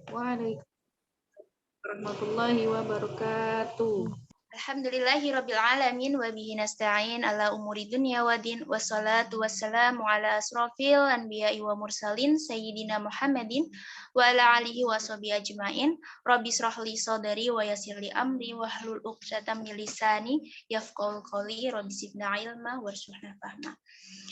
Waalaikumsalam warahmatullahi wabarakatuh. Alhamdulillahirabbil alamin wa bihi nasta'in ala umuri dunya wa din wassalatu wassalamu ala asrofil anbiya'i wa mursalin sayyidina Muhammadin wa ala alihi wa sahbihi ajmain. Rabbi shrahli sadri wa yassirli amri wahlul 'uqdatam min lisani yafqahu qawli. Rabbi zidna ilma warzuqna fahma.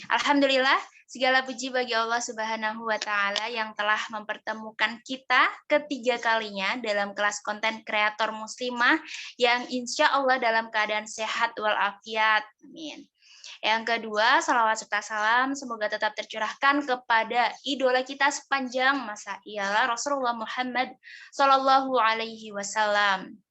Alhamdulillah, segala puji bagi Allah Subhanahu wa Ta'ala yang telah mempertemukan kita ketiga kalinya dalam kelas konten kreator muslimah yang insya Allah dalam keadaan sehat walafiat. Amin. Yang kedua, salawat serta salam semoga tetap tercurahkan kepada idola kita sepanjang masa, ialah Rasulullah Muhammad Sallallahu Alaihi Wasallam.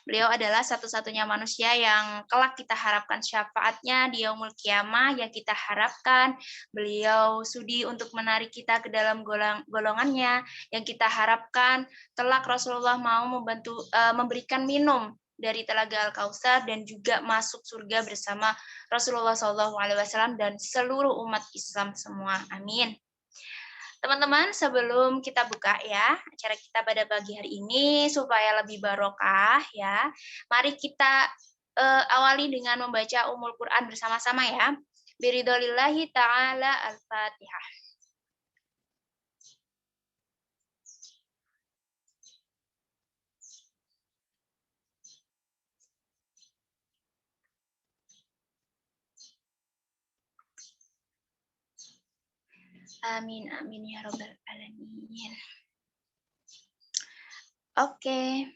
Beliau adalah satu-satunya manusia yang kelak kita harapkan syafaatnya di yaumul kiamah, yang kita harapkan beliau sudi untuk menarik kita ke dalam golongannya, yang kita harapkan kelak Rasulullah mau memberikan minum dari telaga Al-Kautsar dan juga masuk surga bersama Rasulullah SAW dan seluruh umat Islam semua. Amin. Teman-teman, sebelum kita buka ya acara kita pada pagi hari ini supaya lebih barokah ya, mari kita awali dengan membaca Ummul Quran bersama-sama ya. Biridholillahi ta'ala al-Fatihah. Amin, amin ya rabbal alamin. Oke.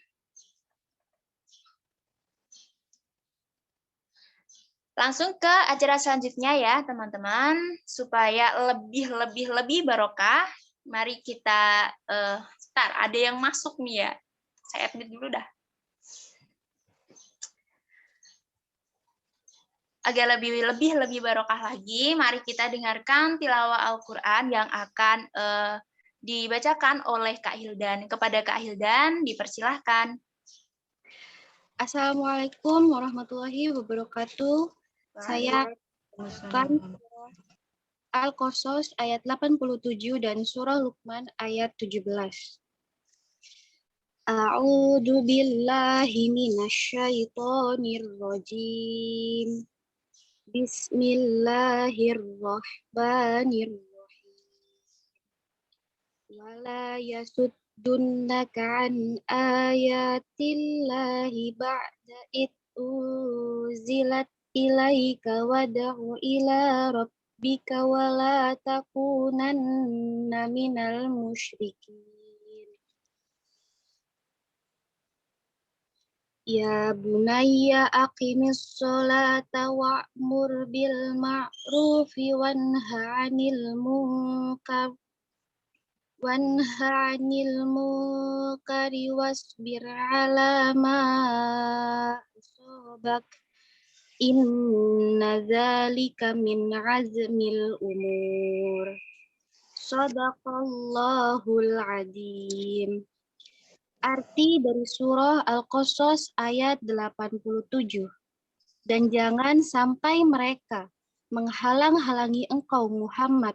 Langsung ke acara selanjutnya ya, teman-teman, supaya lebih barokah. Mari kita start. Ada yang masuk nih ya. Saya admit dulu dah. Agar lebih barokah lagi, mari kita dengarkan tilawah Al-Qur'an yang akan dibacakan oleh Kak Hildan. Kepada Kak Hildan, dipersilahkan. Assalamualaikum warahmatullahi wabarakatuh. Saya akan Al-Qasas ayat 87 dan surah Luqman ayat 17. A'udzu billahi minasyaitonir rajim. Bismillahirrahmanirrahim. Wala yasuddunaka an ayatillahi ba'da id uzilat ilaika wad'u ila rabbika wala takunanna minal musyrikin. Ya bunayya aqimis sholata wa'mur bil ma'rufi wanha 'anil munkari wasbir 'ala ma asabak. Inna dzalika min 'azmil umur. Shadaqallahul 'adzim. Arti dari surah Al-Qasas ayat 87. Dan jangan sampai mereka menghalang-halangi engkau Muhammad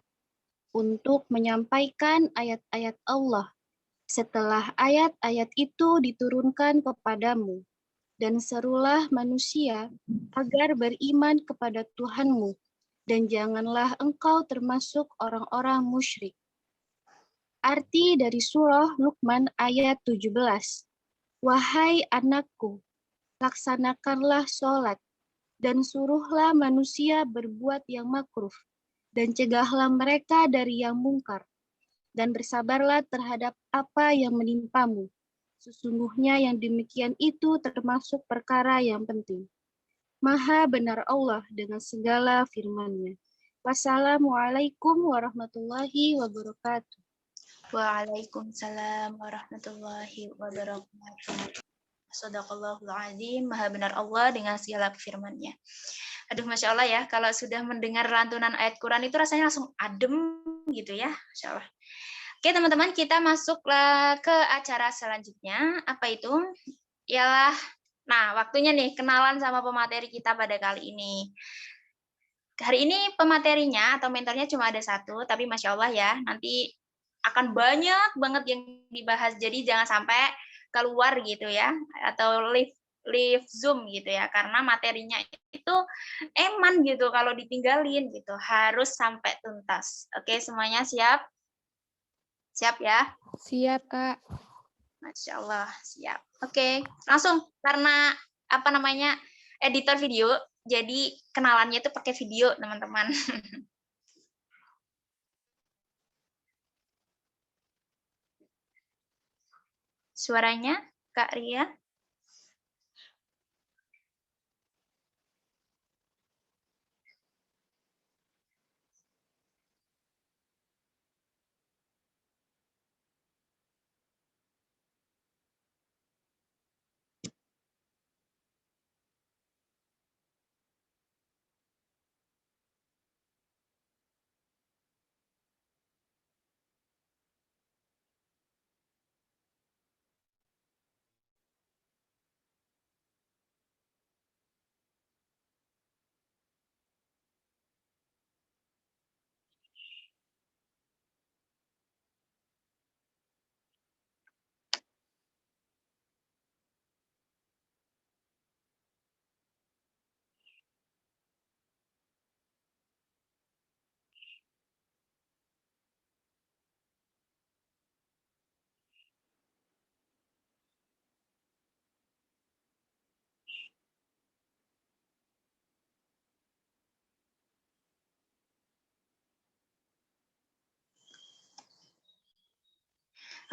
untuk menyampaikan ayat-ayat Allah setelah ayat-ayat itu diturunkan kepadamu. Dan serulah manusia agar beriman kepada Tuhanmu, dan janganlah engkau termasuk orang-orang musyrik. Arti dari surah Luqman ayat 17. Wahai anakku, laksanakanlah sholat, dan suruhlah manusia berbuat yang makruh, dan cegahlah mereka dari yang mungkar, dan bersabarlah terhadap apa yang menimpamu. Sesungguhnya yang demikian itu termasuk perkara yang penting. Maha benar Allah dengan segala firman-Nya. Wassalamualaikum warahmatullahi wabarakatuh. Waalaikumsalam warahmatullahi wabarakatuh. Shadaqallahul 'adzim. Maha benar Allah dengan segala firman-Nya. Aduh, Masya Allah ya, kalau sudah mendengar lantunan ayat Quran itu rasanya langsung adem gitu ya, Masya Allah. Oke teman-teman, kita masuk ke acara selanjutnya. Apa itu? Ialah, nah waktunya nih kenalan sama pemateri kita pada kali ini. Hari ini pematerinya atau mentornya cuma ada satu, tapi Masya Allah ya, nanti akan banyak banget yang dibahas. Jadi jangan sampai keluar gitu ya, atau leave Zoom gitu ya, karena materinya itu eman gitu kalau ditinggalin gitu, harus sampai tuntas. Oke, semuanya siap? Siap ya? Siap, Kak. Masya Allah, siap. Oke, langsung karena apa namanya editor video, jadi kenalannya itu pakai video, teman-teman. Suaranya, Kak Ria?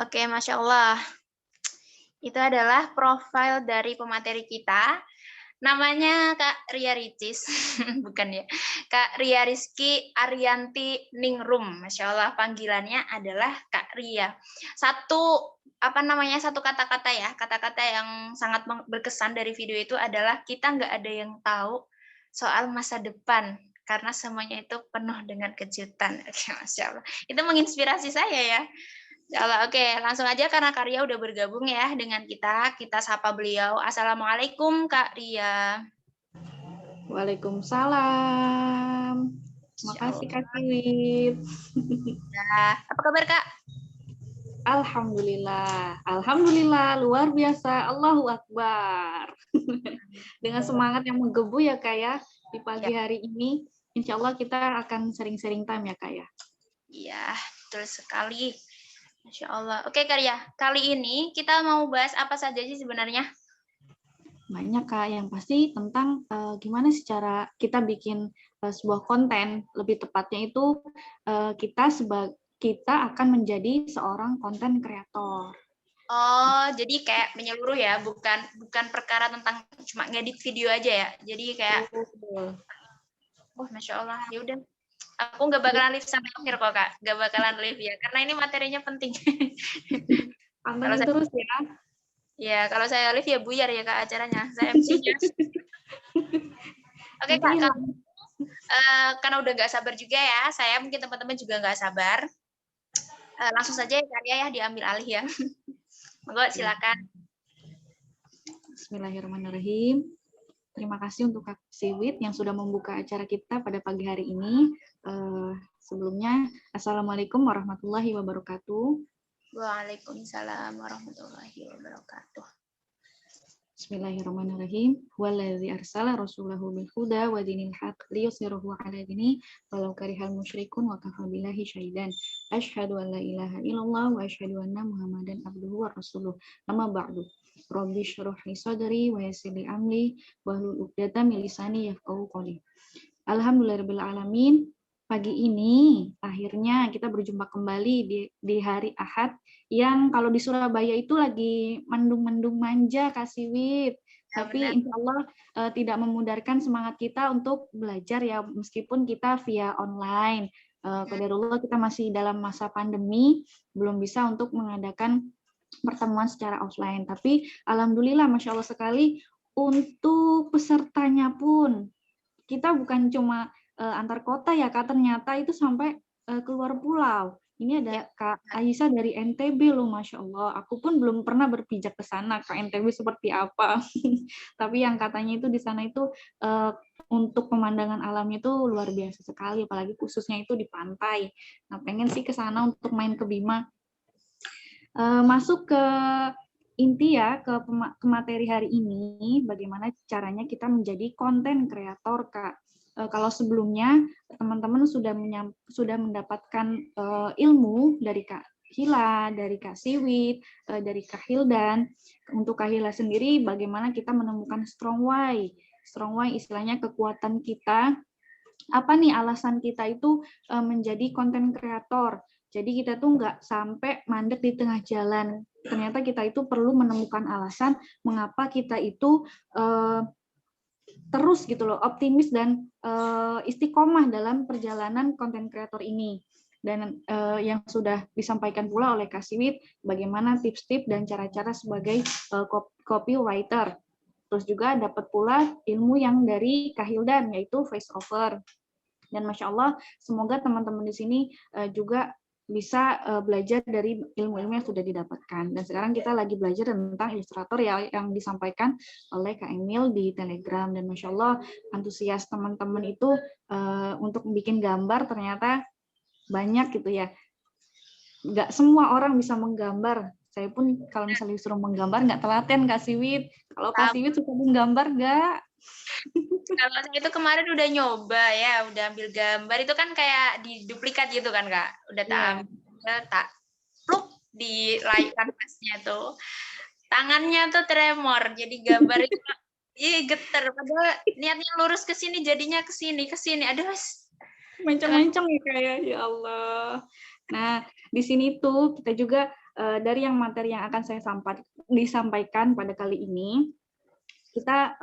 Oke, Masya Allah. Itu adalah profil dari pemateri kita. Namanya Kak Ria Ricis, bukan ya. Kak Ria Rizky Arianti Ningrum. Masya Allah, panggilannya adalah Kak Ria. Satu kata-kata ya, kata-kata yang sangat berkesan dari video itu adalah kita nggak ada yang tahu soal masa depan, karena semuanya itu penuh dengan kejutan. Oke, Masya Allah. Itu menginspirasi saya ya. Oke, langsung aja karena Kak Ria udah bergabung ya dengan kita. Kita sapa beliau. Assalamualaikum Kak Ria. Waalaikumsalam. Makasih Kak Siwit. Nah, apa kabar Kak? Alhamdulillah, luar biasa. Allahu Akbar. Dengan semangat yang menggebu ya Kak ya, di pagi hari ini. Insya Allah kita akan sering-sering time ya Kak ya. Iya, betul sekali. Masya Allah. Oke Kak Ria, kali ini kita mau bahas apa saja sih sebenarnya? Banyak Kak, yang pasti tentang gimana sih cara kita bikin sebuah konten, lebih tepatnya itu kita akan menjadi seorang konten kreator. Oh, jadi kayak menyeluruh ya, bukan perkara tentang cuma ngedit video aja ya. Jadi kayak, Masya Allah, ya udah. Aku nggak bakalan live sampai akhir kok Kak, nggak bakalan live ya, karena ini materinya penting. Kalau terus ya. Ya, kalau saya live ya buyar ya Kak acaranya, saya MC-nya. Oke Kak, karena udah nggak sabar juga ya, saya mungkin teman-teman juga nggak sabar. Langsung saja ya Kak Ria ya, diambil alih ya. Monggo silakan. Bismillahirrahmanirrahim. Terima kasih untuk Kak Siwit yang sudah membuka acara kita pada pagi hari ini. Sebelumnya, Assalamualaikum warahmatullahi wabarakatuh. Waalaikumsalam warahmatullahi wabarakatuh. Bismillahirrahmanirrahim. Wallazi arsala rasulahu bil huda wa dinil haqq liyuzhirahu 'ala dini walau karihal musyrikun wa kafa billahi syahidan. Asyhadu an la ilaha illallah wa asyhadu anna Muhammadan abduhu wa rasuluh. Amma ba'du. Rabbi shrah li sadri wa yassir li amri wahlul 'uqdatam min lisani yafqahu qawli. Alhamdulillahirabbil alamin. Pagi ini akhirnya kita berjumpa kembali di hari Ahad yang kalau di Surabaya itu lagi mendung-mendung manja Kak Siwit. Tapi insya Allah tidak memudarkan semangat kita untuk belajar ya, meskipun kita via online. Qadarullah kita masih dalam masa pandemi, belum bisa untuk mengadakan pertemuan secara offline. Tapi alhamdulillah Masya Allah sekali untuk pesertanya pun kita bukan cuma antar kota ya Kak, ternyata itu sampai keluar pulau. Ini ada Kak Aisyah dari NTB loh, Masya Allah. Aku pun belum pernah berpijak ke sana, Kak NTB seperti apa. Tapi yang katanya itu di sana itu untuk pemandangan alamnya itu luar biasa sekali, apalagi khususnya itu di pantai. Nah, pengen sih ke sana untuk main ke Bima. Masuk ke inti ya, ke materi hari ini, bagaimana caranya kita menjadi konten kreator, Kak. Kalau sebelumnya teman-teman sudah mendapatkan ilmu dari Kak Hila, dari Kak Siwit, dari Kak Hildan. Untuk Kak Hila sendiri, bagaimana kita menemukan strong why. Strong why istilahnya kekuatan kita, apa nih alasan kita itu menjadi konten kreator. Jadi kita tuh nggak sampai mandek di tengah jalan. Ternyata kita itu perlu menemukan alasan mengapa kita itu terus gitu loh, optimis dan istiqomah dalam perjalanan konten kreator ini. Dan yang sudah disampaikan pula oleh Kak Siwit, bagaimana tips-tips dan cara-cara sebagai copywriter. Terus juga dapat pula ilmu yang dari Kak Hildan, yaitu voice over. Dan Masya Allah, semoga teman-teman di sini juga bisa belajar dari ilmu-ilmu yang sudah didapatkan. Dan sekarang kita lagi belajar tentang ilustrator yang disampaikan oleh Kak Emil di Telegram. Dan Masya Allah, antusias teman-teman itu untuk bikin gambar ternyata banyak gitu ya. Nggak semua orang bisa menggambar. Saya pun kalau misalnya disuruh menggambar nggak telaten, Kak Siwit. Kalau Kak Siwit suka menggambar nggak? Kalau saya itu kemarin udah nyoba ya, udah ambil gambar itu kan kayak diduplikat gitu kan Kak. Udah tak ambil, tak pluk di layar kanvasnya tuh. Tangannya tuh tremor, jadi gambar itu geter. Padahal niatnya lurus ke sini, jadinya ke sini. Aduh, mencong-mencong ya kayak ya Allah. Nah, di sini tuh kita juga dari yang materi yang akan saya disampaikan pada kali ini, kita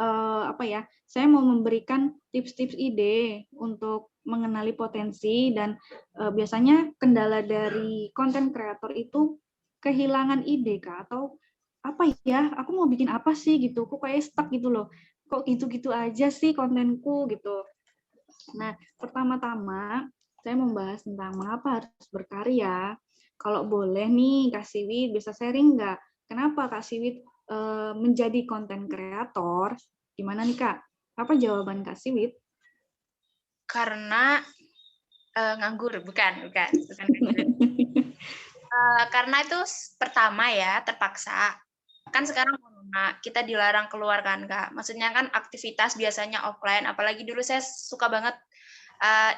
apa ya? Saya mau memberikan tips-tips ide untuk mengenali potensi dan biasanya kendala dari konten kreator itu kehilangan ide Kak, atau apa ya? Aku mau bikin apa sih gitu? Kok kayak stuck gitu loh. Kok gitu-gitu aja sih kontenku gitu. Nah, pertama-tama saya membahas tentang mengapa harus berkarya. Kalau boleh nih, Kak Siwit bisa sharing nggak? Kenapa Kak Siwit menjadi konten kreator? Gimana nih Kak? Apa jawaban Kak Siwit? Karena nganggur, bukan nganggur. Karena itu pertama ya, terpaksa. Kan sekarang corona, kita dilarang keluar kan, Kak. Maksudnya kan aktivitas biasanya offline, apalagi dulu saya suka banget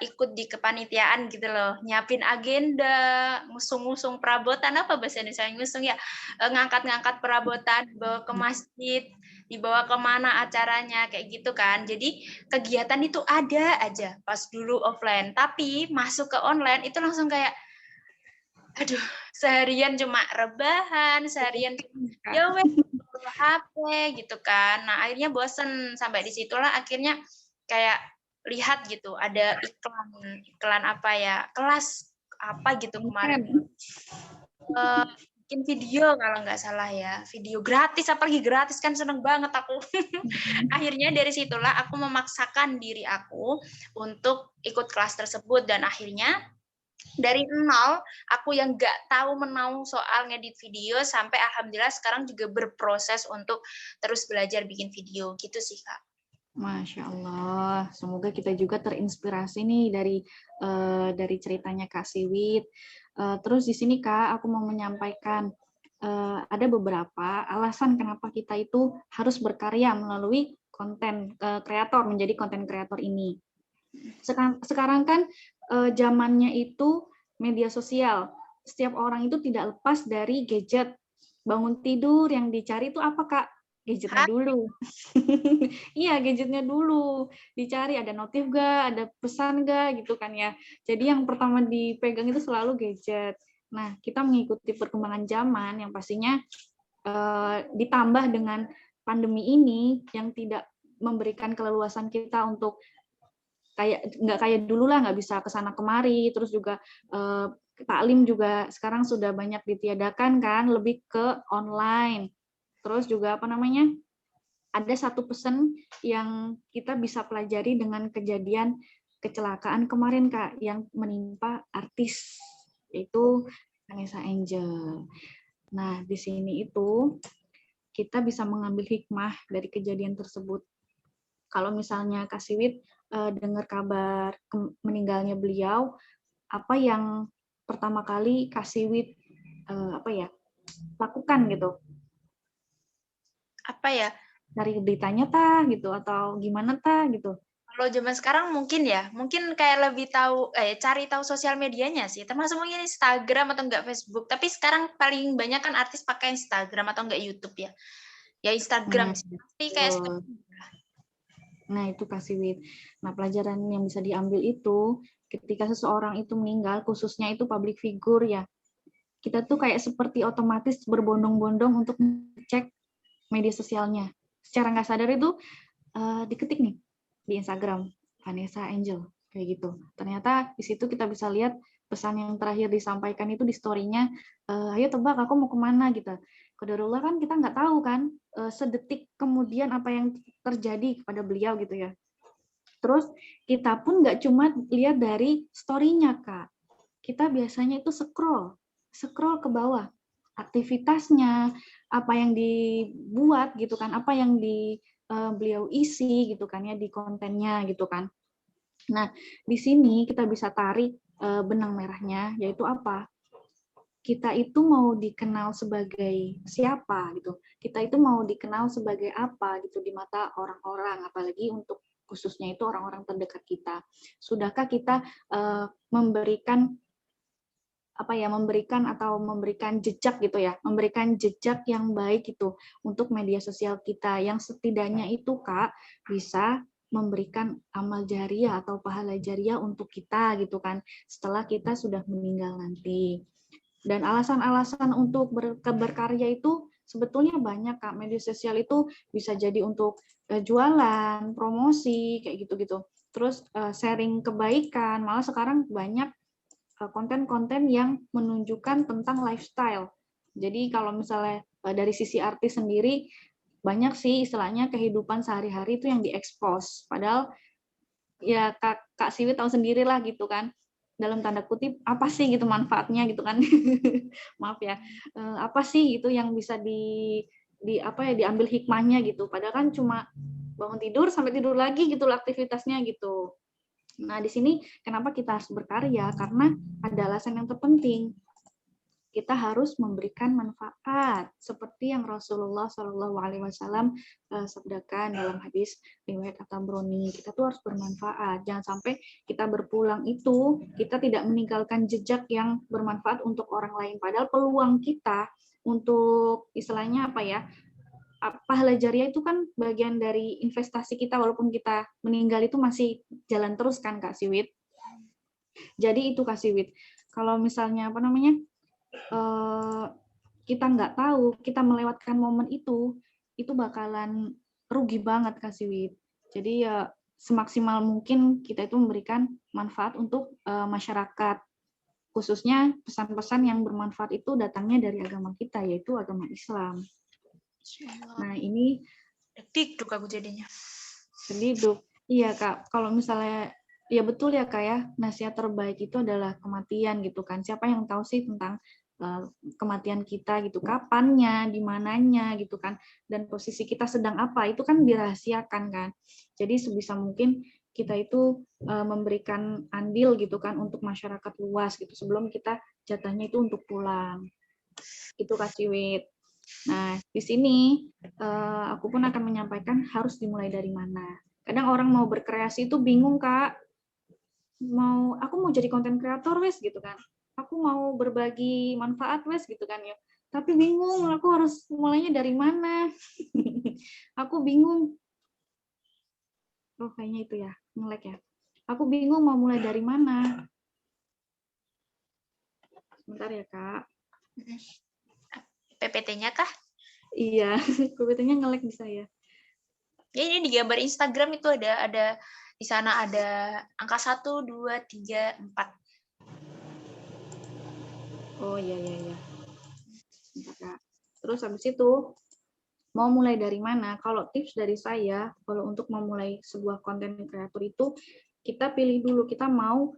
ikut di kepanitiaan gitu loh, nyiapin agenda, ngusung-ngusung perabotan, apa bahasa Indonesia ngusung ya, ngangkat-ngangkat perabotan, dibawa ke masjid, dibawa kemana acaranya, kayak gitu kan. Jadi kegiatan itu ada aja pas dulu offline, tapi masuk ke online itu langsung kayak, aduh, seharian cuma rebahan, seharian ya wes HP gitu kan. Nah, akhirnya bosen, sampai disitulah akhirnya kayak lihat gitu ada iklan apa ya, kelas apa gitu kemarin, bikin video kalau nggak salah ya, video gratis, apalagi gratis kan seneng banget aku. Akhirnya dari situlah aku memaksakan diri aku untuk ikut kelas tersebut, dan akhirnya dari nol, aku yang nggak tahu menahu soal ngedit video, sampai alhamdulillah sekarang juga berproses untuk terus belajar bikin video, gitu sih Kak. Masya Allah, semoga kita juga terinspirasi nih dari ceritanya Kak Siwit. Terus di sini Kak, aku mau menyampaikan ada beberapa alasan kenapa kita itu harus berkarya melalui konten kreator, menjadi konten kreator ini. Sekarang kan zamannya itu media sosial. Setiap orang itu tidak lepas dari gadget. Bangun tidur yang dicari itu apa Kak? Gadgetnya dulu. Iya, gadgetnya dulu. Dicari ada notif nggak, ada pesan nggak gitu kan ya. Jadi yang pertama dipegang itu selalu gadget. Nah, kita mengikuti perkembangan zaman yang pastinya ditambah dengan pandemi ini yang tidak memberikan keleluasan kita untuk nggak kayak dulu lah, nggak bisa kesana kemari, terus juga taklim juga sekarang sudah banyak ditiadakan kan, lebih ke online. Terus juga apa namanya, ada satu pesan yang kita bisa pelajari dengan kejadian kecelakaan kemarin Kak, yang menimpa artis, yaitu Vanessa Angel. Nah, di sini itu kita bisa mengambil hikmah dari kejadian tersebut. Kalau misalnya Kak Siwit dengar kabar meninggalnya beliau, apa yang pertama kali Kak Siwit lakukan gitu? Apa ya? Cari beritanya gitu atau gimana gitu? Kalau zaman sekarang mungkin kayak lebih tahu cari tahu sosial medianya sih, termasuk mungkin Instagram atau enggak Facebook. Tapi sekarang paling banyak kan artis pakai Instagram atau enggak YouTube ya. Ya Instagram sih. Tapi kayak Nah, itu Kak Siwit. Nah, pelajaran yang bisa diambil itu ketika seseorang itu meninggal, khususnya itu public figure ya. Kita tuh kayak seperti otomatis berbondong-bondong untuk cek media sosialnya. Secara nggak sadar itu diketik nih di Instagram Vanessa Angel kayak gitu. Ternyata di situ kita bisa lihat pesan yang terakhir disampaikan itu di story-nya, ayo tebak aku mau kemana gitu. Qadarullah kan kita nggak tahu kan sedetik kemudian apa yang terjadi kepada beliau gitu ya. Terus kita pun nggak cuma lihat dari story-nya Kak. Kita biasanya itu scroll ke bawah aktivitasnya, apa yang dibuat gitu kan, apa yang beliau isi gitu kan ya di kontennya gitu kan. Nah, di sini kita bisa tarik benang merahnya, yaitu apa? Kita itu mau dikenal sebagai siapa gitu. Kita itu mau dikenal sebagai apa gitu di mata orang-orang, apalagi untuk khususnya itu orang-orang terdekat kita. Sudahkah kita memberikan memberikan jejak gitu ya, memberikan jejak yang baik itu untuk media sosial kita yang setidaknya itu Kak bisa memberikan amal jariah atau pahala jariah untuk kita gitu kan setelah kita sudah meninggal nanti. Dan alasan-alasan untuk berkarya itu sebetulnya banyak Kak. Media sosial itu bisa jadi untuk jualan, promosi kayak gitu-gitu. Terus sharing kebaikan, malah sekarang banyak konten-konten yang menunjukkan tentang lifestyle. Jadi kalau misalnya dari sisi artis sendiri, banyak sih istilahnya kehidupan sehari-hari itu yang diekspos. Padahal ya Kak Siwi tahu sendiri lah gitu kan, dalam tanda kutip, apa sih gitu manfaatnya gitu kan. Maaf ya, apa sih itu yang bisa diambil hikmahnya gitu. Padahal kan cuma bangun tidur sampai tidur lagi gitu aktivitasnya gitu. Nah, di sini kenapa kita harus berkarya? Karena ada alasan yang terpenting. Kita harus memberikan manfaat, seperti yang Rasulullah Shallallahu Alaihi Wasallam sabdakan dalam hadis riwayat At-Tabrani. Kita tuh harus bermanfaat. Jangan sampai kita berpulang itu kita tidak meninggalkan jejak yang bermanfaat untuk orang lain. Padahal peluang kita untuk istilahnya pahala jariah itu kan bagian dari investasi kita, walaupun kita meninggal itu masih jalan terus kan Kak Siwit. Jadi itu Kak Siwit. Kalau misalnya kita nggak tahu, kita melewatkan momen itu bakalan rugi banget Kak Siwit. Jadi ya semaksimal mungkin kita itu memberikan manfaat untuk masyarakat. Khususnya pesan-pesan yang bermanfaat itu datangnya dari agama kita, yaitu agama Islam. Nah, ini dikduk aku jadinya. Sedih. Iya, Kak. Kalau misalnya ya betul ya, Kak ya. Nasihat terbaik itu adalah kematian gitu kan. Siapa yang tahu sih tentang kematian kita gitu, kapannya, di mananya gitu kan. Dan posisi kita sedang apa, itu kan dirahasiakan kan. Jadi sebisa mungkin kita itu memberikan andil gitu kan untuk masyarakat luas gitu sebelum kita jatahnya itu untuk pulang. Itu Kak Ciwit. Nah, di sini aku pun akan menyampaikan harus dimulai dari mana. Kadang orang mau berkreasi itu bingung, Kak. Aku mau jadi konten kreator wes gitu kan. Aku mau berbagi manfaat wes gitu kan ya. Tapi bingung, aku harus mulainya dari mana. Aku bingung. Oh, kayaknya itu ya, nge-lag ya. Aku bingung mau mulai dari mana. Sebentar ya, Kak. PPT-nya kah? Iya, PPT-nya nge-lag di saya. Ya ini di gambar Instagram itu ada di sana ada angka 1, 2, 3, 4. Oh iya. Bentar, Kak. Terus habis itu mau mulai dari mana? Kalau tips dari saya, kalau untuk memulai sebuah konten kreator itu kita pilih dulu kita mau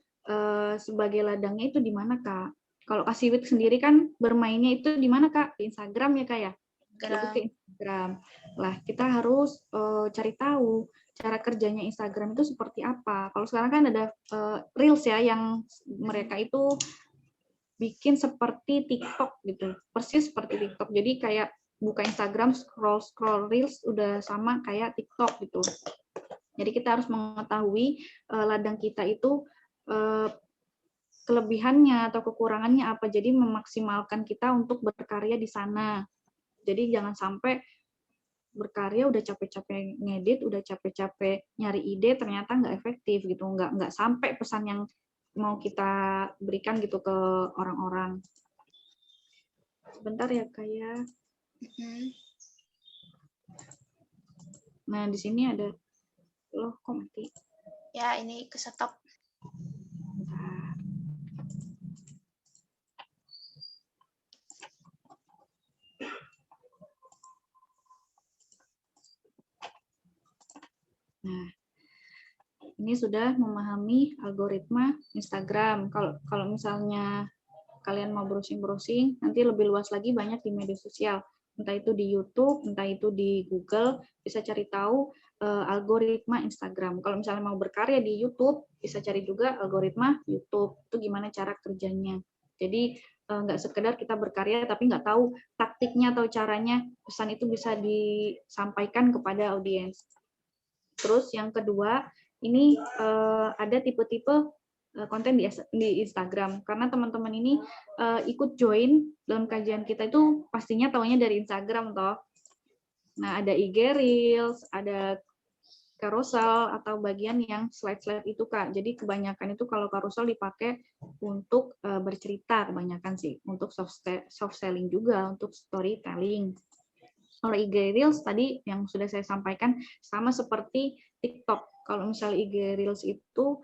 sebagai ladangnya itu di mana, Kak? Kalau Kak Siwit sendiri kan bermainnya itu di mana, Kak? Di Instagram ya, Kak ya? Lebih ke Instagram. Lah, kita harus cari tahu cara kerjanya Instagram itu seperti apa. Kalau sekarang kan ada Reels ya, yang mereka itu bikin seperti TikTok gitu, persis seperti TikTok. Jadi kayak buka Instagram, scroll Reels udah sama kayak TikTok gitu. Jadi kita harus mengetahui ladang kita itu kelebihannya atau kekurangannya apa. Jadi memaksimalkan kita untuk berkarya di sana. Jadi jangan sampai berkarya udah capek-capek ngedit, udah capek-capek nyari ide, ternyata nggak efektif gitu, nggak sampai pesan yang mau kita berikan gitu ke orang-orang. Sebentar ya kayak. Nah di sini ada loh kok mati. Ya ini ke stop. Bentar. Nah, ini sudah memahami algoritma Instagram. Kalau misalnya kalian mau browsing-browsing, nanti lebih luas lagi banyak di media sosial. Entah itu di YouTube, entah itu di Google, bisa cari tahu algoritma Instagram. Kalau misalnya mau berkarya di YouTube, bisa cari juga algoritma YouTube. Itu gimana cara kerjanya. Jadi nggak sekedar kita berkarya tapi nggak tahu taktiknya atau caranya, pesan itu bisa disampaikan kepada audiens. Terus yang kedua, ini ada tipe-tipe konten di Instagram. Karena teman-teman ini ikut join dalam kajian kita itu pastinya taunya dari Instagram toh. Nah, ada IG Reels, ada carousel atau bagian yang slide-slide itu Kak. Jadi kebanyakan itu kalau carousel dipakai untuk bercerita kebanyakan sih, untuk soft selling juga, untuk storytelling. Kalau IG Reels tadi yang sudah saya sampaikan sama seperti TikTok. Kalau misalnya IG Reels itu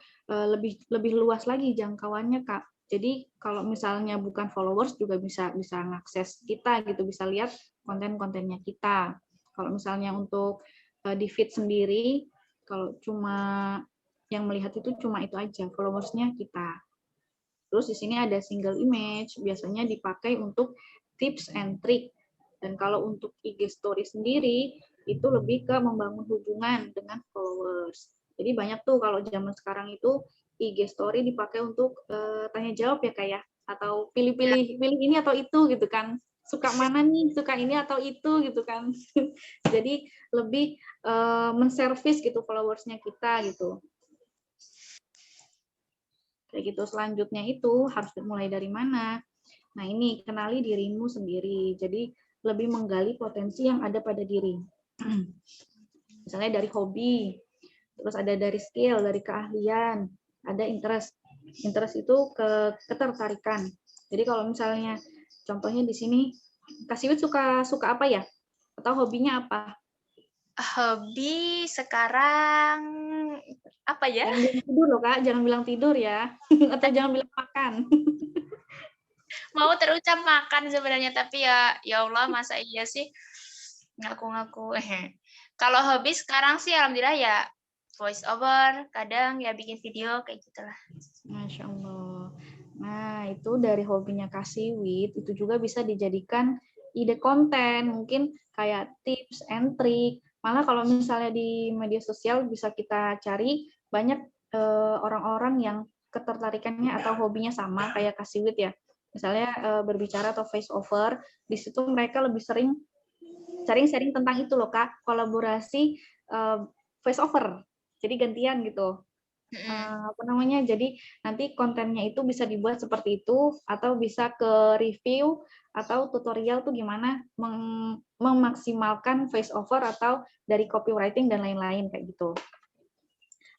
lebih luas lagi jangkauannya Kak. Jadi kalau misalnya bukan followers juga bisa mengakses kita gitu, bisa lihat konten-kontennya kita. Kalau misalnya untuk di feed sendiri, kalau cuma yang melihat itu cuma itu aja, followersnya kita. Terus di sini ada single image, biasanya dipakai untuk tips and trick. Dan kalau untuk IG story sendiri, itu lebih ke membangun hubungan dengan followers. Jadi banyak tuh kalau zaman sekarang itu IG story dipakai untuk tanya jawab ya kayak, atau pilih ini atau itu gitu kan. Suka mana nih, suka ini atau itu gitu kan. Jadi lebih menservis gitu followersnya kita gitu. Kayak gitu. Selanjutnya itu harus mulai dari mana? Nah ini, kenali dirimu sendiri. Jadi lebih menggali potensi yang ada pada diri. Misalnya dari hobi, terus ada dari skill, dari keahlian, ada interest. Interest itu ketertarikan. Jadi kalau misalnya contohnya di sini, Kak Siwit suka apa ya? Atau hobinya apa? Hobi sekarang apa ya? Jangan bilang tidur loh Kak, jangan bilang tidur ya. Atau jangan bilang makan. Mau terucap makan sebenarnya, tapi ya Allah masa iya sih ngaku-ngaku. Kalau hobi sekarang sih alhamdulillah ya voice over, kadang ya bikin video kayak gitulah. Masya Allah. Nah, itu dari hobinya Kak Siwit, itu juga bisa dijadikan ide konten, mungkin kayak tips and trick. Malah kalau misalnya di media sosial bisa kita cari banyak orang-orang yang ketertarikannya atau hobinya sama kayak Kak Siwit ya. Misalnya berbicara atau voice over, di situ mereka lebih sering sharing tentang itu loh Kak, kolaborasi voice over. Jadi gantian gitu. Apa namanya, jadi nanti kontennya itu bisa dibuat seperti itu atau bisa ke review atau tutorial tuh gimana memaksimalkan voice over atau dari copywriting dan lain-lain kayak gitu.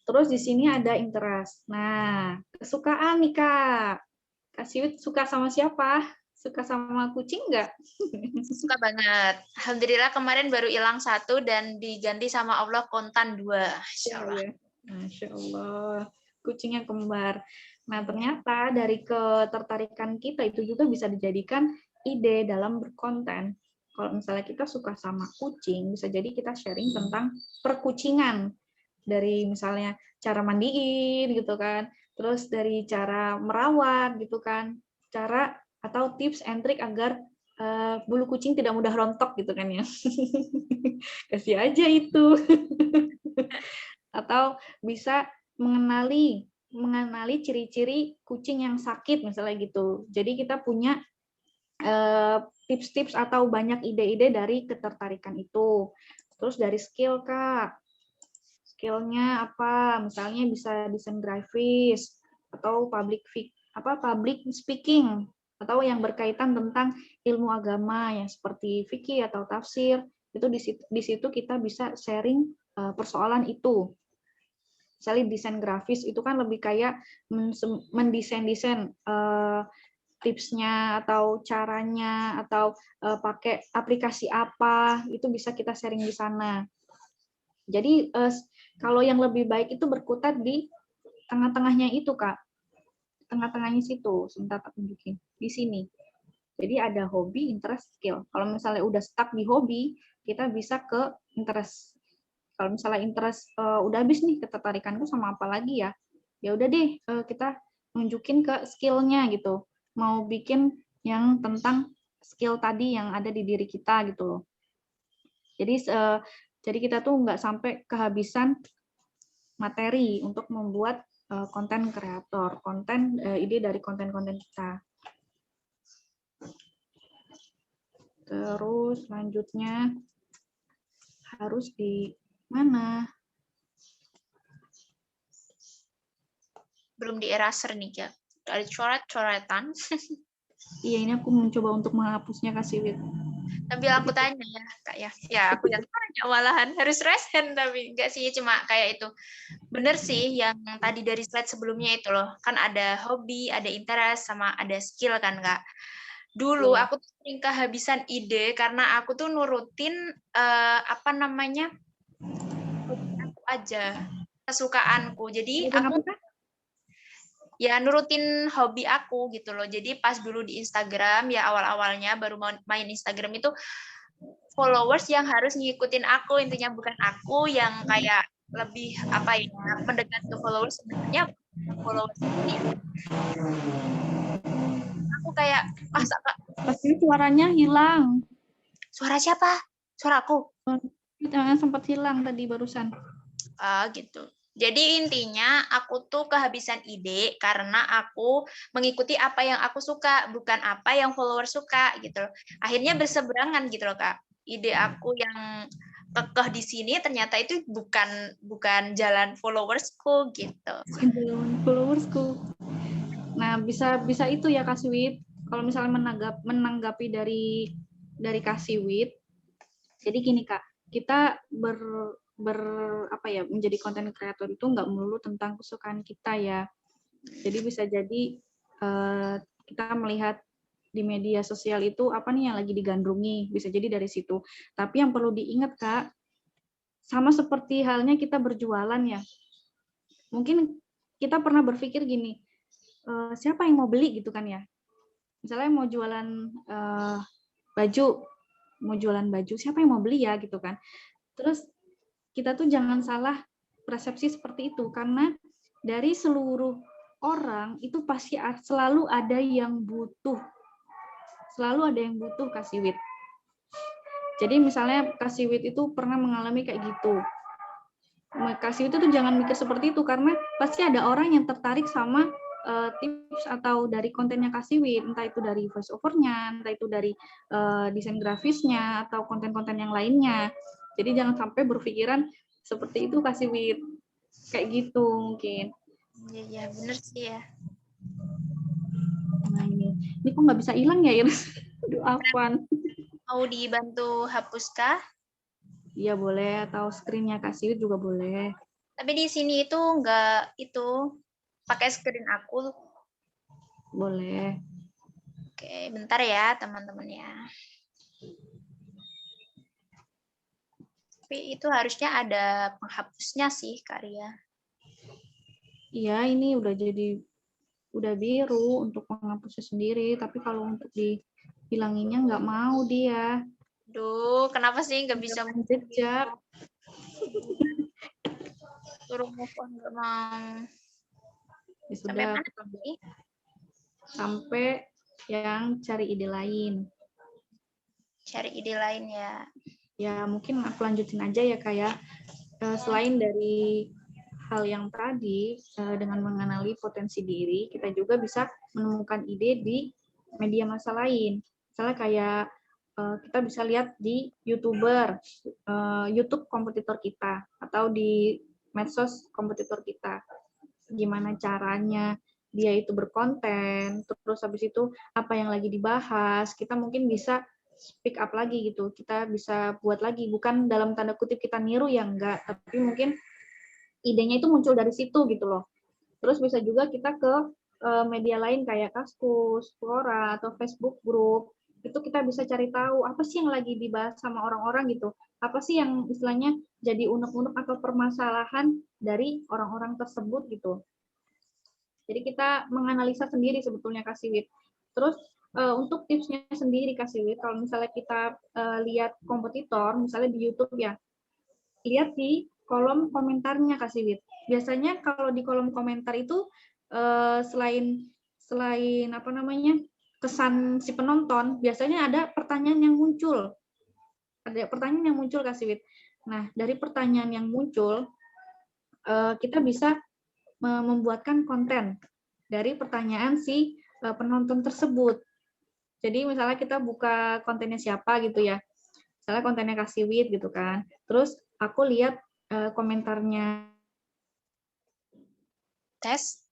Terus di sini ada interest. Nah, kesukaan nih Kak. Kak Siwit suka sama siapa? Suka sama kucing nggak? Suka banget. Alhamdulillah kemarin baru hilang 1 dan diganti sama Allah kontan 2. Masya Allah. Ya. Masya Allah, kucingnya kembar. Nah, ternyata dari ketertarikan kita itu juga bisa dijadikan ide dalam berkonten. Kalau misalnya kita suka sama kucing, bisa jadi kita sharing tentang perkucingan. Dari misalnya cara mandiin gitu kan, terus dari cara merawat gitu kan, cara atau tips and trick agar bulu kucing tidak mudah rontok gitu kan ya. Kasih aja itu. Atau bisa mengenali ciri-ciri kucing yang sakit misalnya gitu. Jadi kita punya tips-tips atau banyak ide-ide dari ketertarikan itu. Terus dari skill, Kak. Skillnya apa? Misalnya bisa desain grafis atau public speaking atau yang berkaitan tentang ilmu agama yang seperti fikih atau tafsir. Itu di situ kita bisa sharing persoalan itu. Misalnya desain grafis itu kan lebih kayak mendesain-desain tipsnya atau caranya atau pakai aplikasi apa, itu bisa kita sharing di sana. Jadi kalau yang lebih baik itu berkutat di tengah-tengahnya itu, Kak. Tengah-tengahnya situ, sebentar tak tunjukin. Di sini. Jadi ada hobi, interest, skill. Kalau misalnya udah stuck di hobi, kita bisa ke interest. Kalau misalnya interest udah habis nih ketertarikanku sama apa lagi ya, ya udah deh kita nunjukin ke skillnya gitu. Mau bikin yang tentang skill tadi yang ada di diri kita gitu loh. Jadi kita tuh nggak sampai kehabisan materi untuk membuat konten kreator, ide dari konten-konten kita. Terus selanjutnya harus di mana? Belum di eraser nih, Kak. Ada coret-coretan. Iya, ini aku mencoba untuk menghapusnya, Kak Siwit. Sambil aku tanya ya, Kak ya. Ya, aku yang tanya malahan. Harus raise hand, tapi enggak sih, cuma kayak itu. Bener sih, yang tadi dari slide sebelumnya itu loh. Kan ada hobi, ada interest, sama ada skill kan, Kak. Dulu aku tuh sering kehabisan ide karena aku tuh nurutin apa namanya, aku aja, kesukaanku. Jadi aku ya nurutin hobi aku gitu loh. Jadi pas dulu di Instagram ya awal-awalnya baru main Instagram itu followers yang harus ngikutin aku, intinya bukan aku yang kayak lebih apa ya mendekat ke followers, sebenarnya followers ini aku kayak masa Kak, pasti suaranya hilang. suara siapa? Suara aku. Sempat hilang tadi barusan. Gitu. Jadi intinya aku tuh kehabisan ide karena aku mengikuti apa yang aku suka, bukan apa yang follower suka gitu loh. Akhirnya berseberangan gitu loh, Kak. Ide aku yang kekeh di sini ternyata itu bukan jalan followersku gitu. Jalan followersku. Nah, bisa itu ya Kak Siwit. Kalau misalnya menanggapi dari Kak Siwit, jadi gini Kak, kita menjadi konten kreator itu nggak melulu tentang kesukaan kita ya. Jadi bisa jadi kita melihat di media sosial itu apa nih yang lagi digandrungi, bisa jadi dari situ. Tapi yang perlu diingat Kak, sama seperti halnya kita berjualan ya. Mungkin kita pernah berpikir gini, siapa yang mau beli gitu kan ya? Misalnya mau jualan baju, siapa yang mau beli ya gitu kan? Terus kita tuh jangan salah persepsi seperti itu, karena dari seluruh orang itu pasti selalu ada yang butuh. Selalu ada yang butuh Kak Siwit. Jadi misalnya Kak Siwit itu pernah mengalami kayak gitu. Kak Siwit itu jangan mikir seperti itu, karena pasti ada orang yang tertarik sama tips atau dari kontennya Kak Siwit, entah itu dari voice over-nya, entah itu dari desain grafisnya, atau konten-konten yang lainnya. Jadi jangan sampai berpikiran seperti itu Kak Siwit. Kayak gitu mungkin. Iya, bener sih ya. Nah ini kok nggak bisa hilang ya Iris? Aduh, Afwan. Mau dibantu hapus kah? Iya boleh, atau screen-nya Kak Siwit juga boleh. Tapi di sini itu nggak itu pakai screen aku. Boleh. Oke, bentar ya teman-teman ya. Tapi itu harusnya ada penghapusnya sih, Karya. Iya, ini udah biru untuk menghapusnya sendiri, tapi kalau untuk dihilanginnya nggak mau dia. Duh, kenapa sih nggak bisa jejak? Suruh move on nggak mau. Ya Sampai sudah, mana nih? sampai yang cari ide lain. Cari ide lain ya. Ya mungkin aku lanjutin aja ya Kak ya. selain dari hal yang tadi, dengan mengenali potensi diri, kita juga bisa menemukan ide di media massa lain. Misalnya kayak kita bisa lihat di YouTuber, YouTube kompetitor kita, atau di medsos kompetitor kita. Gimana caranya dia itu berkonten, terus habis itu apa yang lagi dibahas, kita mungkin bisa speak up lagi gitu, kita bisa buat lagi, bukan dalam tanda kutip kita niru ya enggak, tapi mungkin idenya itu muncul dari situ gitu loh. Terus bisa juga kita ke media lain kayak Kaskus, Quora, atau Facebook Group, itu kita bisa cari tahu apa sih yang lagi dibahas sama orang-orang gitu, apa sih yang istilahnya jadi unek-unek atau permasalahan dari orang-orang tersebut gitu. Jadi kita menganalisa sendiri sebetulnya Kak Siwit. Terus untuk tipsnya sendiri Kak Siwit, kalau misalnya kita lihat kompetitor, misalnya di YouTube ya, lihat di kolom komentarnya Kak Siwit. Biasanya kalau di kolom komentar itu selain apa namanya kesan si penonton, biasanya ada pertanyaan yang muncul. Ada pertanyaan yang muncul Kak Siwit. Nah, dari pertanyaan yang muncul, kita bisa membuatkan konten dari pertanyaan si penonton tersebut. Jadi misalnya kita buka kontennya siapa gitu ya, misalnya kontennya Kak Siwit gitu kan, terus aku lihat komentarnya. Tes,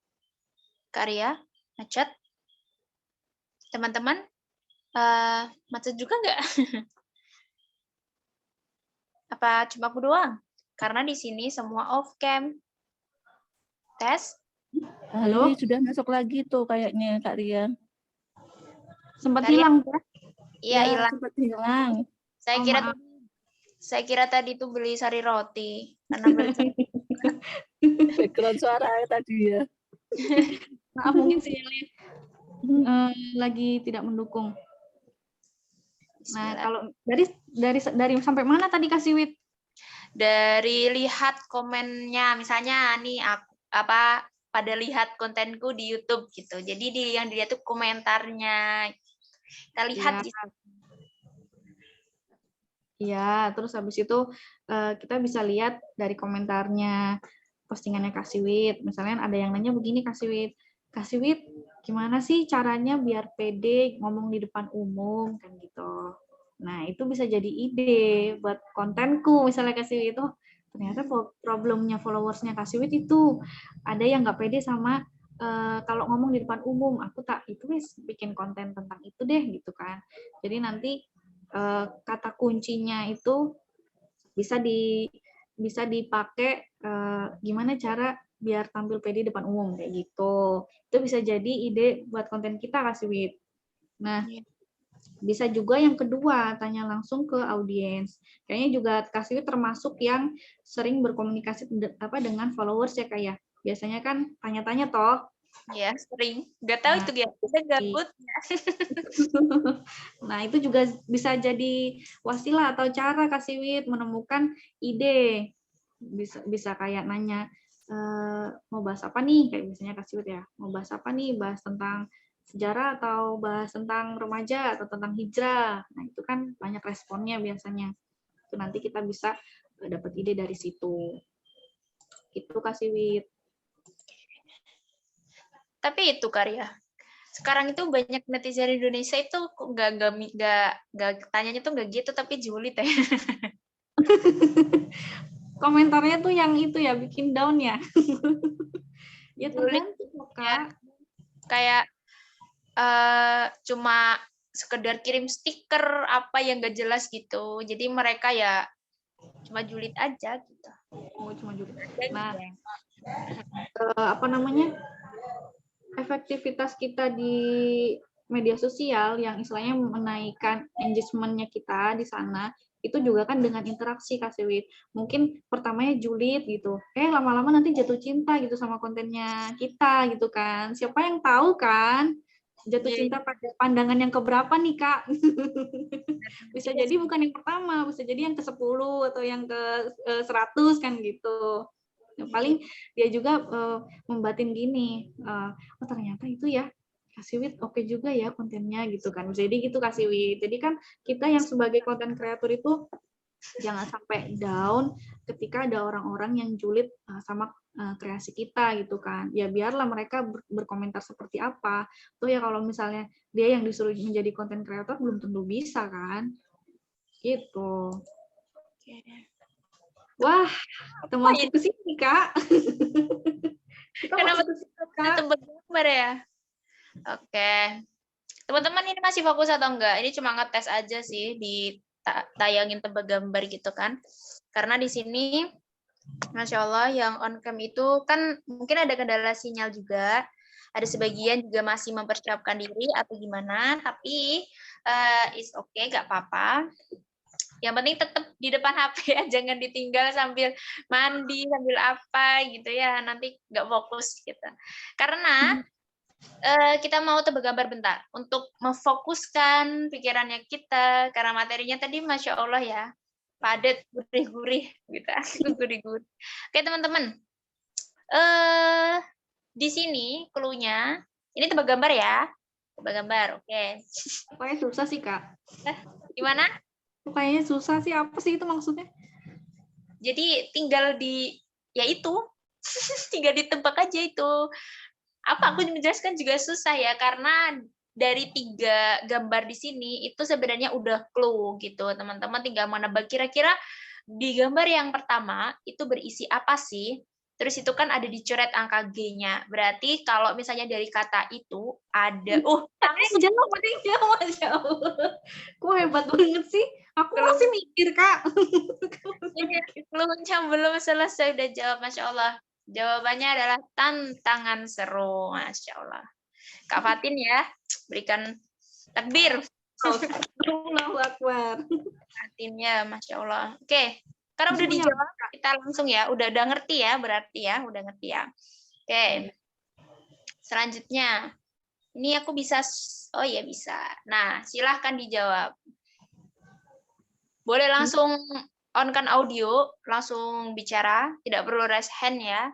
Karya, macet. Teman-teman, macet juga nggak? Apa cuma aku doang? Karena di sini semua off cam. Tes. Halo, ini sudah masuk lagi tuh kayaknya Kak Ria. Sempat Karya. hilang ya? Iya, hilang. Sempat hilang. Saya kira tadi tuh beli sari roti karena background suara tadi ya. Maaf mungkin sinyalnya lagi tidak mendukung. Nah, kalau dari sampai mana tadi Kak Siwit? Dari lihat komennya, misalnya nih pada lihat kontenku di YouTube gitu. Jadi yang dilihat tuh komentarnya. Kita lihat ya. Iya, terus habis itu kita bisa lihat dari komentarnya postingannya Kak Siwit. Misalnya ada yang nanya begini Kak Siwit, gimana sih caranya biar pede ngomong di depan umum kan gitu. Nah, itu bisa jadi ide buat kontenku misalnya Kak Siwit itu. Ternyata problemnya followersnya Kak Siwit itu ada yang nggak pede sama kalau ngomong di depan umum. Aku itu bikin konten tentang itu deh gitu kan. Jadi nanti kata kuncinya itu bisa dipakai gimana cara biar tampil pede depan umum kayak gitu. Itu bisa jadi ide buat konten kita Kak Siwit. Nah, bisa juga yang kedua tanya langsung ke audiens. Kayaknya juga Kak Siwit termasuk yang sering berkomunikasi dengan followers ya Kak ya. Biasanya kan tanya-tanya toh. Ya, sering. Nggak tahu itu gabut. Nah, itu juga bisa jadi wasilah atau cara Kak Siwit menemukan ide. Bisa kayak nanya, mau bahas apa nih? Kayak biasanya Kak Siwit ya, mau bahas apa nih? Bahas tentang sejarah atau bahas tentang remaja atau tentang hijrah. Nah, itu kan banyak responnya biasanya. Itu nanti kita bisa dapat ide dari situ. Itu Kak Siwit. Tapi itu Karya. Sekarang itu banyak netizen Indonesia itu nggak tanyanya tuh nggak gitu tapi julid ya. Komentarnya tuh yang itu ya bikin down ya. Ya tergantung Kak. Kayak cuma sekedar kirim stiker apa yang nggak jelas gitu. Jadi mereka ya cuma julid aja gitu. Oh, cuma julid. Nah, apa namanya? Efektivitas kita di media sosial yang istilahnya menaikkan engagement-nya kita di sana itu juga kan dengan interaksi Kak Siwit. Mungkin pertamanya julid gitu. Lama-lama nanti jatuh cinta gitu sama kontennya kita gitu kan. Siapa yang tahu kan? Jatuh cinta pada pandangan yang keberapa nih Kak? Bisa jadi bukan yang pertama, bisa jadi yang ke-10 atau yang ke-100 kan gitu. Paling dia juga membatin gini, oh ternyata itu ya Kak Siwit oke juga ya kontennya gitu kan. Jadi gitu Kak Siwit. Jadi kan kita yang sebagai konten kreator itu Jangan sampai down ketika ada orang-orang yang julid sama kreasi kita gitu kan. Ya biarlah mereka berkomentar seperti apa. Tuh ya kalau misalnya dia yang disuruh menjadi content creator belum tentu bisa kan. Gitu. Wah, teman ke sini Kak. Kenapa tempat gambar ya? Oke. Teman-teman ini masih fokus atau enggak? Ini cuma ngetes aja sih di tayangin tebak gambar gitu kan. Karena di sini Masya Allah yang on cam itu kan mungkin ada kendala sinyal juga. Ada sebagian juga masih mempersiapkan diri atau gimana. Tapi is okay, nggak apa-apa. Yang penting tetap di depan HP ya, jangan ditinggal sambil mandi, sambil apa gitu ya. Nanti nggak fokus gitu. Karena kita mau tebak gambar bentar untuk memfokuskan pikirannya kita karena materinya tadi Masya Allah ya padat gurih-gurih gitu gurih-gurih. Oke teman-teman, di sini clue-nya ini tebak gambar ya, tebak gambar. Oke. Kayaknya susah sih Kak. Gimana? Kayaknya susah sih, apa sih itu maksudnya? Jadi tinggal ya itu tinggal ditebak aja itu. Apa aku menjelaskan juga susah ya karena dari 3 gambar di sini itu sebenarnya udah clue gitu teman-teman, tinggal menebak kira-kira di gambar yang pertama itu berisi apa sih, terus itu kan ada dicoret angka G-nya, berarti kalau misalnya dari kata itu ada ada yang jawab Masya Allah, kok hebat banget sih, aku masih mikir Kak. Clue-nya belum selesai udah jawab. Masya Allah. Jawabannya adalah tantangan seru. Masya Allah. Kak Fatin ya, berikan takbir. Allahu Akbar. Fatinnya, Masya Allah. Oke, karena udah dijawab, kita langsung ya. Udah ngerti ya, berarti ya. Udah ngerti ya. Oke. Selanjutnya. Ini aku bisa, oh iya bisa. Nah, silahkan dijawab. Boleh langsung on kan audio, langsung bicara, tidak perlu raise hand ya.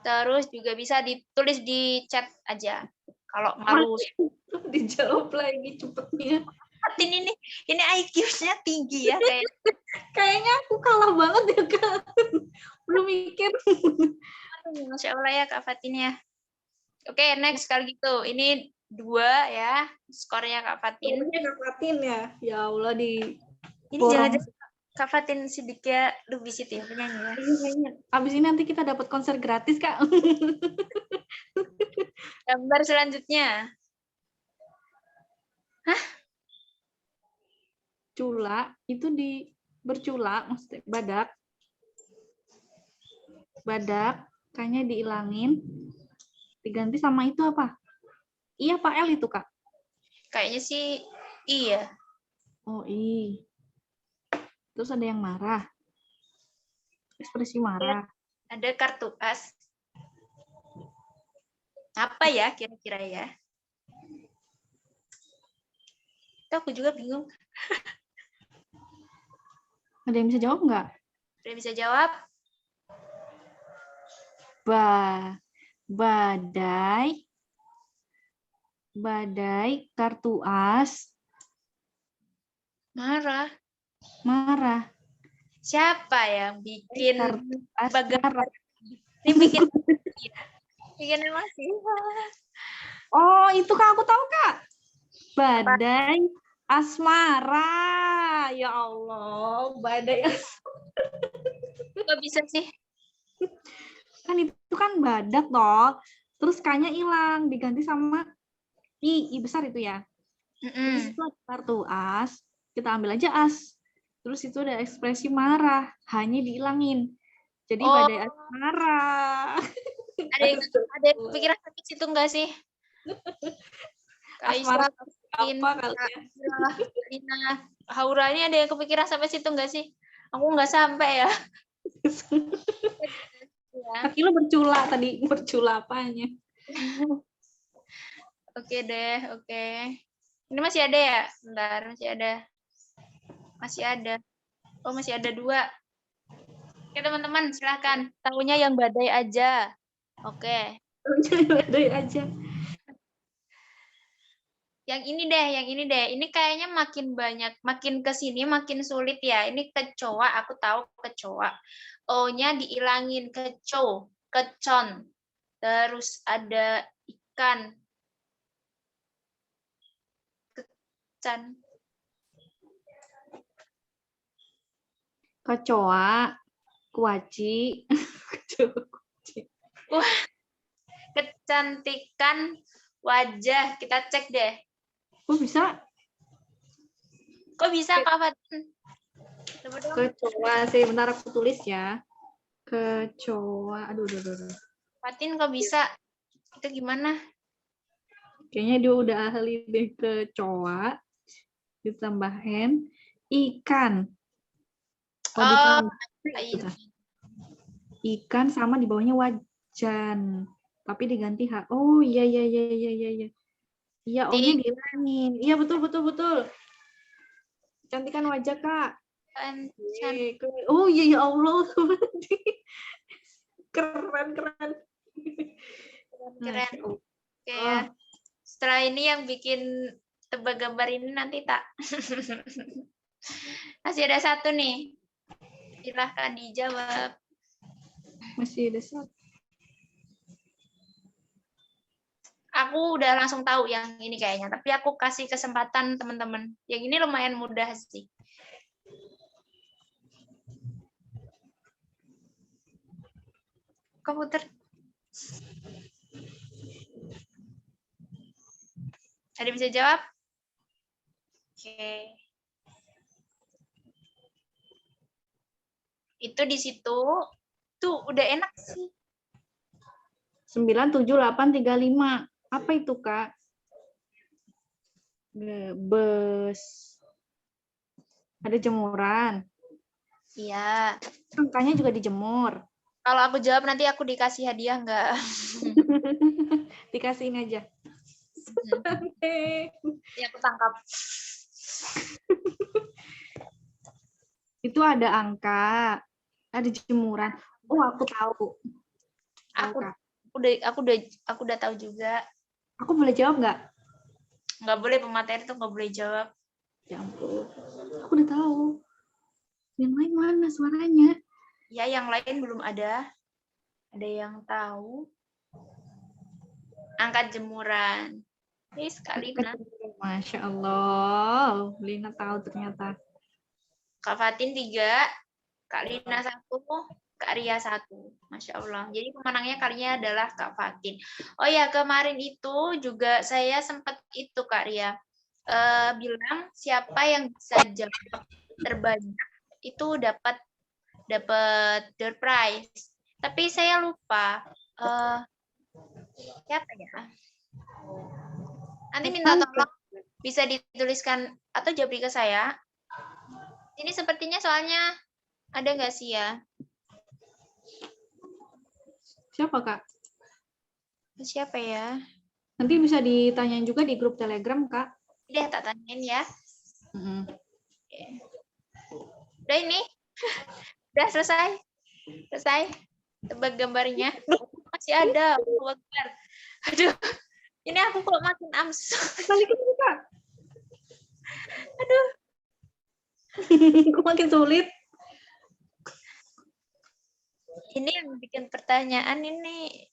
Terus juga bisa ditulis di chat aja. Kalau malu dijawab lagi cepetnya. Ini IQ-nya tinggi ya kayaknya aku kalah banget ya Kak. Belum mikir. Masya Allah ya Kak Fatin ya. Oke, next kali gitu. Ini 2 ya skornya Kak Fatin. Kak Fatin ya. Ya Allah di ini jangan Kak Fatin Siddiqia Lubis itu ya penyanyi ya. Abis ini nanti kita dapat konser gratis Kak. Gambar selanjutnya. Hah? Cula itu bercula maksudnya badak kayaknya dihilangin diganti sama itu apa? Iya Pak L itu Kak. Kayaknya sih iya. Oh iya. Terus ada yang marah. Ekspresi marah. Ada kartu as. Apa ya kira-kira ya? Itu aku juga bingung. Ada yang bisa jawab nggak? Ada yang bisa jawab? Badai kartu as. Marah. Siapa yang bikin marah? Ini bikin emosi. Oh, itu Kak, aku tahu Kak. Badai asmara. Ya Allah, badai asmara. Kok bisa sih? Kan itu kan badak toh. Terus kayaknya hilang, diganti sama I besar itu ya. Terus itu ada kartu as, kita ambil aja as. Terus itu ada ekspresi marah, hanya dihilangin. Jadi badai asmara. Ada yang kepikiran sampai situ enggak sih? Asmara apa kalian? Lina, Haura ini ada yang kepikiran sampai situ enggak sih? Aku enggak sampai ya. Kaki lu bercula tadi, bercula apanya? Oke deh, oke. Ini masih ada ya? Bentar, masih ada. Masih ada. Oh, masih ada 2. Oke, teman-teman, silakan. Tahunya yang badai aja. Oke. Badai aja. Yang ini deh. Ini kayaknya makin banyak, makin ke sini makin sulit ya. Ini kecoa, aku tahu kecoa. O-nya diilangin, kecon. Terus ada ikan, kecan. Kecoa, kuaci. Wah, kecantikan wajah. Kita cek deh. Kok bisa? Kok bisa, Kak Fatin? Coba dong. Kecoa sih, bentar aku tulis ya. Kecoa, aduh. Fatin kok bisa? Itu gimana? Kayaknya dia udah ahli deh. Kecoa, ditambahin ikan. Oh, Oh, ditambah ikan sama di bawahnya wajan. Tapi diganti H. Oh, iya. Iya, O-nya dihilangin. Iya, betul. Cantikan wajah, Kak. Oh, iya, ya Allah. Keren. Keren. Masya Allah. Oke ya. Setelah ini yang bikin tebak gambar ini nanti tak. Masih ada satu nih. Silahkan dijawab. Masih ada satu. Aku udah langsung tahu yang ini kayaknya, tapi aku kasih kesempatan teman-teman. Yang ini lumayan mudah sih. Komputer. Ada bisa jawab? Oke. Itu di situ. Tuh, udah enak sih. 97835. Apa itu, Kak? Bus. Ada jemuran. Iya. Angkanya juga dijemur. Kalau aku jawab nanti aku dikasih hadiah enggak? Dikasihin aja. Ya, aku tangkap. Itu ada angka, ada jemuran. Oh, aku tahu. Aku udah tahu juga. Aku boleh jawab nggak? Nggak boleh, pemateri tuh nggak boleh jawab. Ya ampun. Aku udah tahu. Yang lain mana suaranya? Ya, yang lain belum ada. Ada yang tahu? Angkat jemuran. Sekali nah. Masya Allah. Lina tahu ternyata. Kak Fatin 3, Kak Lina 1, Kak Ria 1. Masya Allah. Jadi pemenangnya kalinya adalah Kak Fatin. Oh ya, kemarin itu juga saya sempat itu Kak Ria. Bilang siapa yang bisa jawab terbanyak itu dapat door prize. Tapi saya lupa. Siapa ya? Nanti minta tolong bisa dituliskan atau jawab ke saya. Ini sepertinya soalnya ada nggak sih ya? Siapa, Kak? Siapa ya? Nanti bisa ditanyain juga di grup Telegram, Kak. Deh, tak tanyain ya. Udah ini? Udah selesai? Selesai? Tebak gambarnya? Masih ada. Aduh, ini aku kok makin ams. Balikin, Kak. Aduh. Kok makin sulit? Ini yang bikin pertanyaan ini.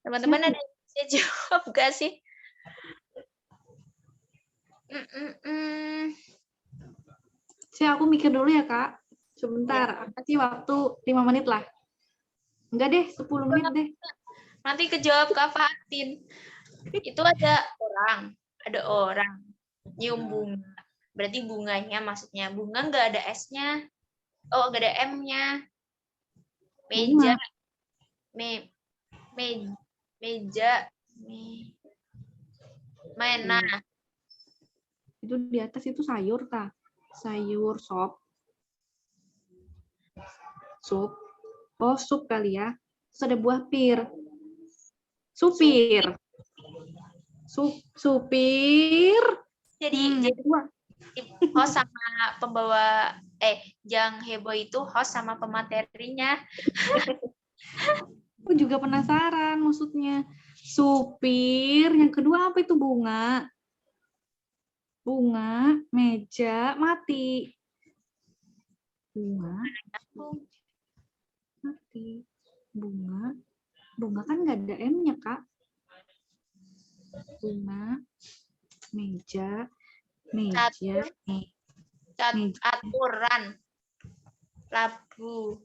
Teman-teman ada yang bisa jawab gak sih? Aku mikir dulu ya, Kak. Sebentar. Kasih waktu 5 menit lah. Enggak deh, 10 menit deh. Nanti kejawab Kak Fatin. Itu ada orang nyium bunga. Berarti bunganya maksudnya. Bunga nggak ada S-nya. Oh, nggak ada M-nya. Meja. Mana? Itu di atas itu sayur, Kak. Sayur, sop. Sup. Oh, sup kali ya. Terus ada buah pir. Supir. Supir. Jadi host sama pembawa yang heboh itu host sama pematerinya. Aku juga penasaran maksudnya. supir. Yang kedua apa itu? Bunga. Bunga, meja, mati. Bunga, mati. Bunga. Bunga kan nggak ada M-nya, Kak. Bunga, meja, meja, Aturan. Labu.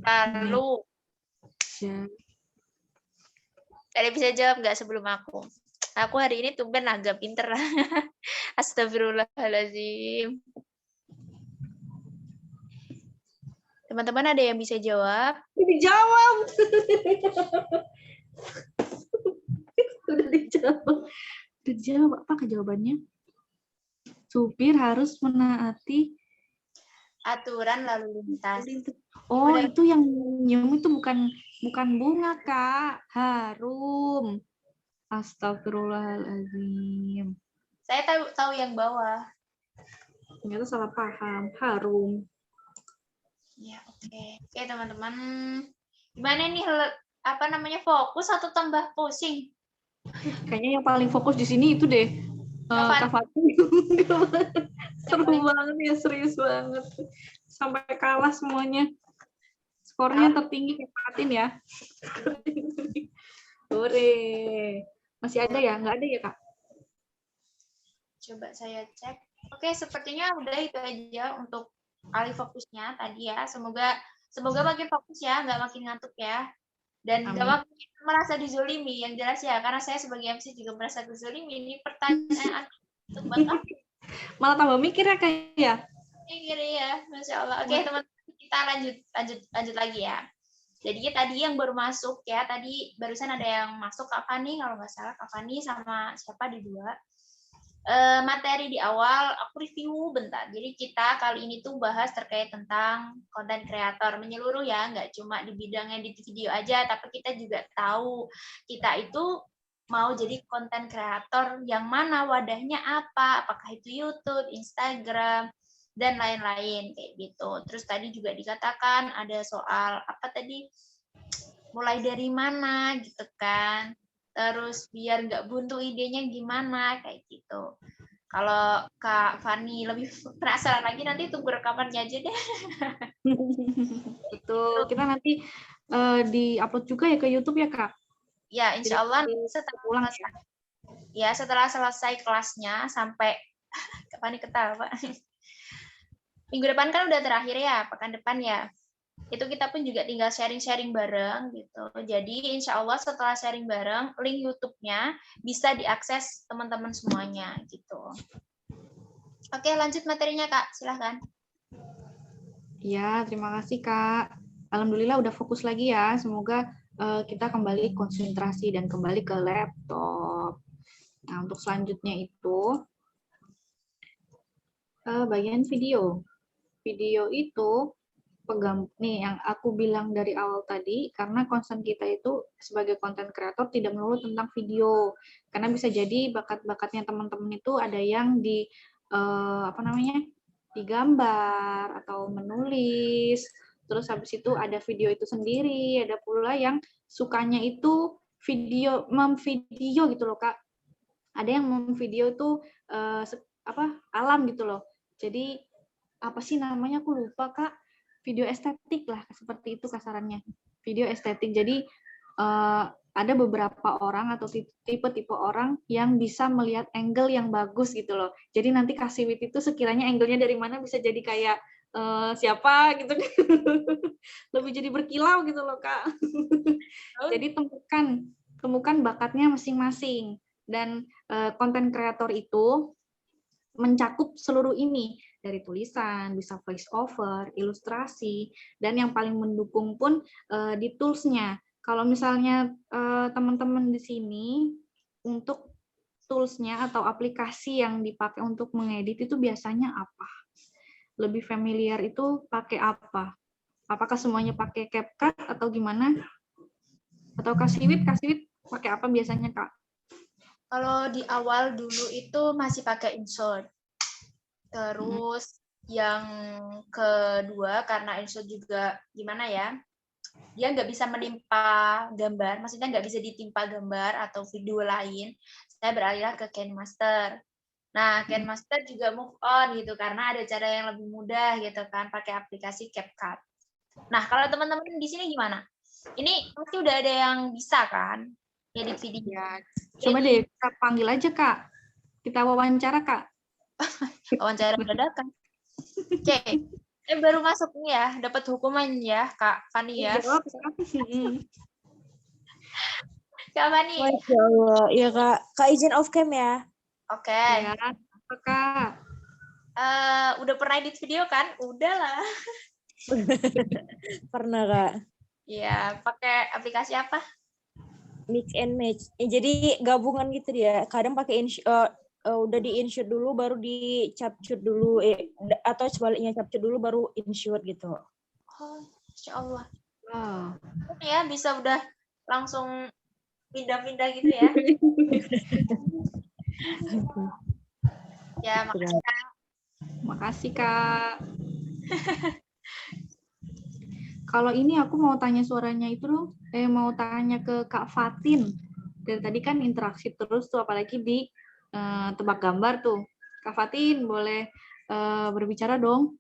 Lalu. meja. Ada bisa jawab nggak sebelum aku? Aku hari ini tumben agak pinter. Astagfirullahaladzim. Teman-teman ada yang bisa jawab? Dijawab. Udah dijawab. Udah dijawab. Apa jawabannya? Supir harus menaati Aturan lalu lintas. Oh, itu yang nyium itu bukan bunga, Kak. Harum. Astagfirullahaladzim. Saya tahu yang bawah. Ternyata salah paham. Harum. Ya, oke. Oke, teman-teman. Gimana nih apa namanya, fokus atau tambah pusing? Kayaknya yang paling fokus di sini itu deh. Kak Fatin. Seru banget ya, serius banget. Sampai kalah semuanya. Skornya tertinggi Kak Fatin ya. Hore. Masih ada ya? Nggak ada ya, Kak? Coba saya cek. Oke, sepertinya udah itu aja untuk alih fokusnya tadi ya. Semoga makin fokus ya, nggak makin ngantuk ya. Dan nggak makin merasa dizolimi, yang jelas ya. Karena saya sebagai MC juga merasa dizolimi. Ini pertanyaan untuk buat apa? Malah tambah mikir ya, Kak ya? Mikir ya, Masya Allah. Oke, teman-teman, kita lanjut lagi ya. Jadi tadi yang baru masuk ya, tadi barusan ada yang masuk Kak Fani, kalau nggak salah Kak Fani sama siapa di dua. Materi di awal aku review bentar. Jadi kita kali ini tuh bahas terkait tentang konten kreator menyeluruh ya, nggak cuma di bidang edit video aja, tapi kita juga tahu kita itu mau jadi konten kreator yang mana, wadahnya apa, apakah itu YouTube, Instagram, dan lain-lain kayak gitu. Terus tadi juga dikatakan ada soal apa tadi, mulai dari mana gitu kan. Terus biar nggak buntu idenya gimana, kayak gitu. Kalau Kak Fani lebih penasaran lagi, nanti tunggu rekamannya aja deh. Betul, kita nanti di-upload juga ya ke YouTube ya, Kak? Ya, insya Allah setelah selesai kelasnya sampai Kak Fani ketawa. Minggu depan kan udah terakhir ya, pekan depan ya. Itu kita pun juga tinggal sharing-sharing bareng gitu. Jadi insya Allah setelah sharing bareng, link YouTube-nya bisa diakses teman-teman semuanya gitu. Oke, lanjut materinya Kak, silahkan. Ya, terima kasih Kak. Alhamdulillah udah fokus lagi ya. Semoga kita kembali konsentrasi dan kembali ke laptop. Nah, untuk selanjutnya itu bagian video. Video itu nih yang aku bilang dari awal tadi, karena concern kita itu sebagai content creator tidak melulu tentang video, karena bisa jadi bakat-bakatnya teman-teman itu ada yang di digambar atau menulis, terus habis itu ada video itu sendiri, ada pula yang sukanya itu memvideo gitu loh Kak, ada yang memvideo itu alam gitu loh, jadi apa sih namanya aku lupa Kak, video estetik lah, seperti itu kasarannya, video estetik. Jadi ada beberapa orang atau tipe-tipe orang yang bisa melihat angle yang bagus gitu loh. Jadi nanti Kasiwit itu sekiranya angle-nya dari mana bisa jadi kayak siapa gitu. Lebih jadi berkilau gitu loh Kak. Jadi temukan bakatnya masing-masing. Dan konten kreator itu mencakup seluruh ini, dari tulisan, bisa voice over, ilustrasi, dan yang paling mendukung pun di tools-nya. Kalau misalnya teman-teman di sini untuk tools-nya atau aplikasi yang dipakai untuk mengedit itu biasanya apa? Lebih familiar itu pakai apa? Apakah semuanya pakai CapCut atau gimana? Atau Kasiwit pakai apa biasanya, Kak? Kalau di awal dulu itu masih pakai InShot. Terus yang kedua karena InShot juga gimana ya, dia nggak bisa menimpa gambar, maksudnya nggak bisa ditimpa gambar atau video lain, saya beralih ke KineMaster. Nah, KineMaster juga move on gitu karena ada cara yang lebih mudah gitu kan, pakai aplikasi CapCut. Nah, kalau teman-teman di sini gimana? Ini pasti udah ada yang bisa kan edit video. Ya, coba deh kita panggil aja Kak. Kita wawancara Kak. Wawancara dadakan. Oke. Baru masuk nih ya, dapat hukuman ya, Kak Fani ya. Kak Fani. Masya Allah. Ya Kak. Kak izin off cam ya. Oke. Ya, apa Kak? Udah pernah edit video kan? Udah lah. Pernah Kak. Iya, pakai aplikasi apa? Mix and match. Jadi gabungan gitu dia. Kadang pakai udah di InShoot dulu baru di capcut dulu atau sebaliknya capcut dulu baru InShoot gitu. Oh, Insya Allah. Wow. Ya, bisa udah langsung pindah-pindah gitu ya. Ya, makasih. Makasih Kak. Kalau ini aku mau tanya suaranya itu dong. Mau tanya ke Kak Fatin. Dari tadi kan interaksi terus tuh, apalagi di tebak gambar tuh. Kak Fatin boleh berbicara dong.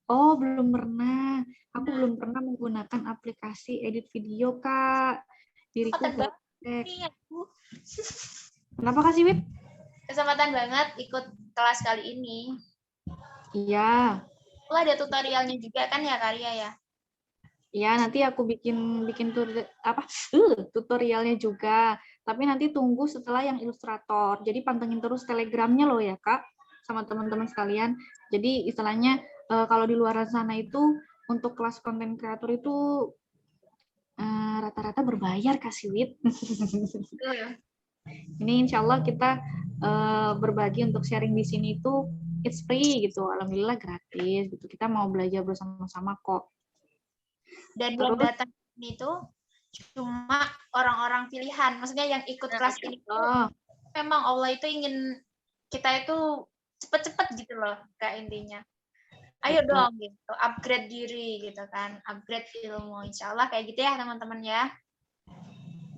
Oh, belum pernah. Aku belum pernah menggunakan aplikasi edit video, Kak. Diriku gaptek. Kenapa Kak Siwit? Kesempatan banget ikut kelas kali ini. Iya. Oh, ada tutorialnya juga kan ya, Karya ya? Iya, nanti aku bikin tutorialnya juga. Tapi nanti tunggu setelah yang ilustrator. Jadi pantengin terus Telegramnya loh ya, Kak, sama teman-teman sekalian. Jadi istilahnya kalau di luar sana itu untuk kelas konten kreator itu rata-rata berbayar, Kak Siwit. Ini insya Allah kita berbagi untuk sharing di sini itu it's free gitu. Alhamdulillah gratis gitu. Kita mau belajar bersama-sama kok. Dan yang datang ini tuh cuma orang-orang pilihan. Maksudnya yang ikut kelas ini tuh memang Allah itu ingin kita itu cepet-cepet gitu loh, Kak, intinya. Ayo dong gitu, upgrade diri gitu kan, upgrade ilmu. Insya Allah kayak gitu ya teman-teman ya.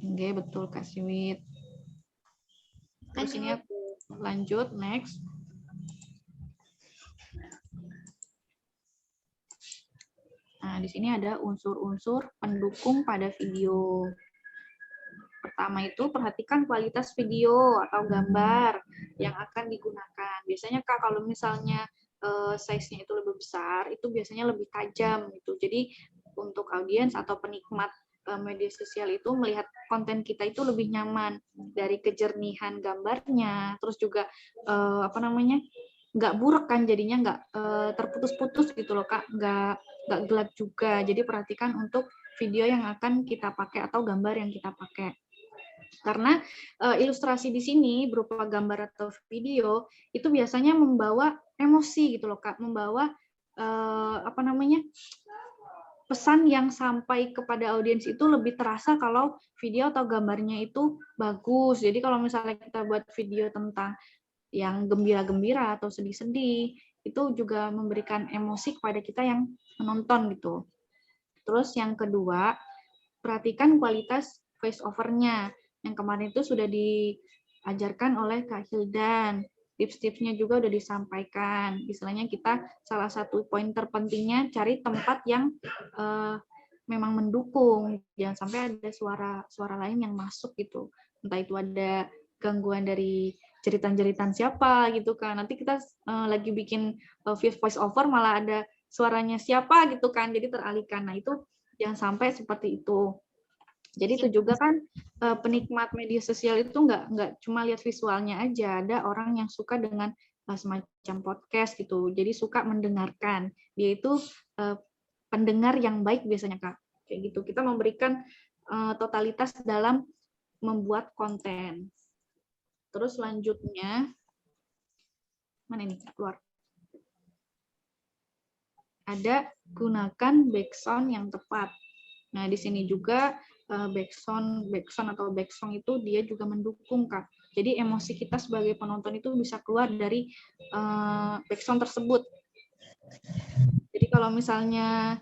Oke, betul Kak Siwit. Terus ini aku lanjut, next. Nah, di sini ada unsur-unsur pendukung pada video. Pertama itu perhatikan kualitas video atau gambar yang akan digunakan. Biasanya Kak, kalau misalnya size-nya itu lebih besar, itu biasanya lebih tajam gitu. Jadi untuk audiens atau penikmat media sosial itu melihat konten kita itu lebih nyaman dari kejernihan gambarnya, terus juga nggak buruk kan jadinya, nggak terputus-putus gitu loh Kak, nggak gelap juga. Jadi perhatikan untuk video yang akan kita pakai atau gambar yang kita pakai. Karena ilustrasi di sini berupa gambar atau video itu biasanya membawa emosi gitu loh Kak, membawa pesan yang sampai kepada audiens itu lebih terasa kalau video atau gambarnya itu bagus. Jadi kalau misalnya kita buat video tentang yang gembira-gembira atau sedih-sedih, itu juga memberikan emosi kepada kita yang menonton gitu. Terus yang kedua, perhatikan kualitas voice over-nya. Yang kemarin itu sudah diajarkan oleh Kak Hildan. Tips-tipsnya juga udah disampaikan. Istilahnya kita salah satu poin terpentingnya cari tempat yang memang mendukung. Jangan sampai ada suara lain yang masuk gitu. Entah itu ada gangguan dari jeritan-jeritan siapa gitu kan. Nanti kita lagi bikin voice over malah ada suaranya siapa gitu kan. Jadi teralihkan. Nah, itu jangan sampai seperti itu. Jadi itu juga kan penikmat media sosial itu nggak cuma lihat visualnya aja, ada orang yang suka dengan semacam podcast gitu, jadi suka mendengarkan. Dia itu pendengar yang baik biasanya Kak, kayak gitu. Kita memberikan totalitas dalam membuat konten. Terus selanjutnya mana ini keluar? Ada gunakan background yang tepat. Nah di sini juga backsound atau backsong itu dia juga mendukung Kak. Jadi emosi kita sebagai penonton itu bisa keluar dari backsound tersebut. Jadi kalau misalnya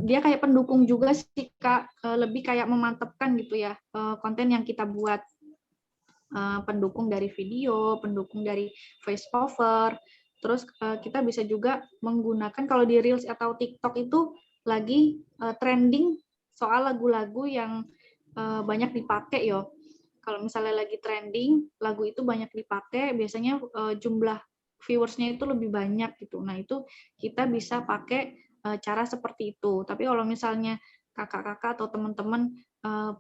dia kayak pendukung juga sih Kak, lebih kayak memantapkan gitu ya konten yang kita buat. Pendukung dari video, pendukung dari voice over. Terus kita bisa juga menggunakan kalau di Reels atau TikTok itu lagi trending soal lagu-lagu yang banyak dipakai yo. Kalau misalnya lagi trending, lagu itu banyak dipakai, biasanya jumlah viewersnya itu lebih banyak gitu. Nah itu kita bisa pakai cara seperti itu. Tapi kalau misalnya kakak-kakak atau teman-teman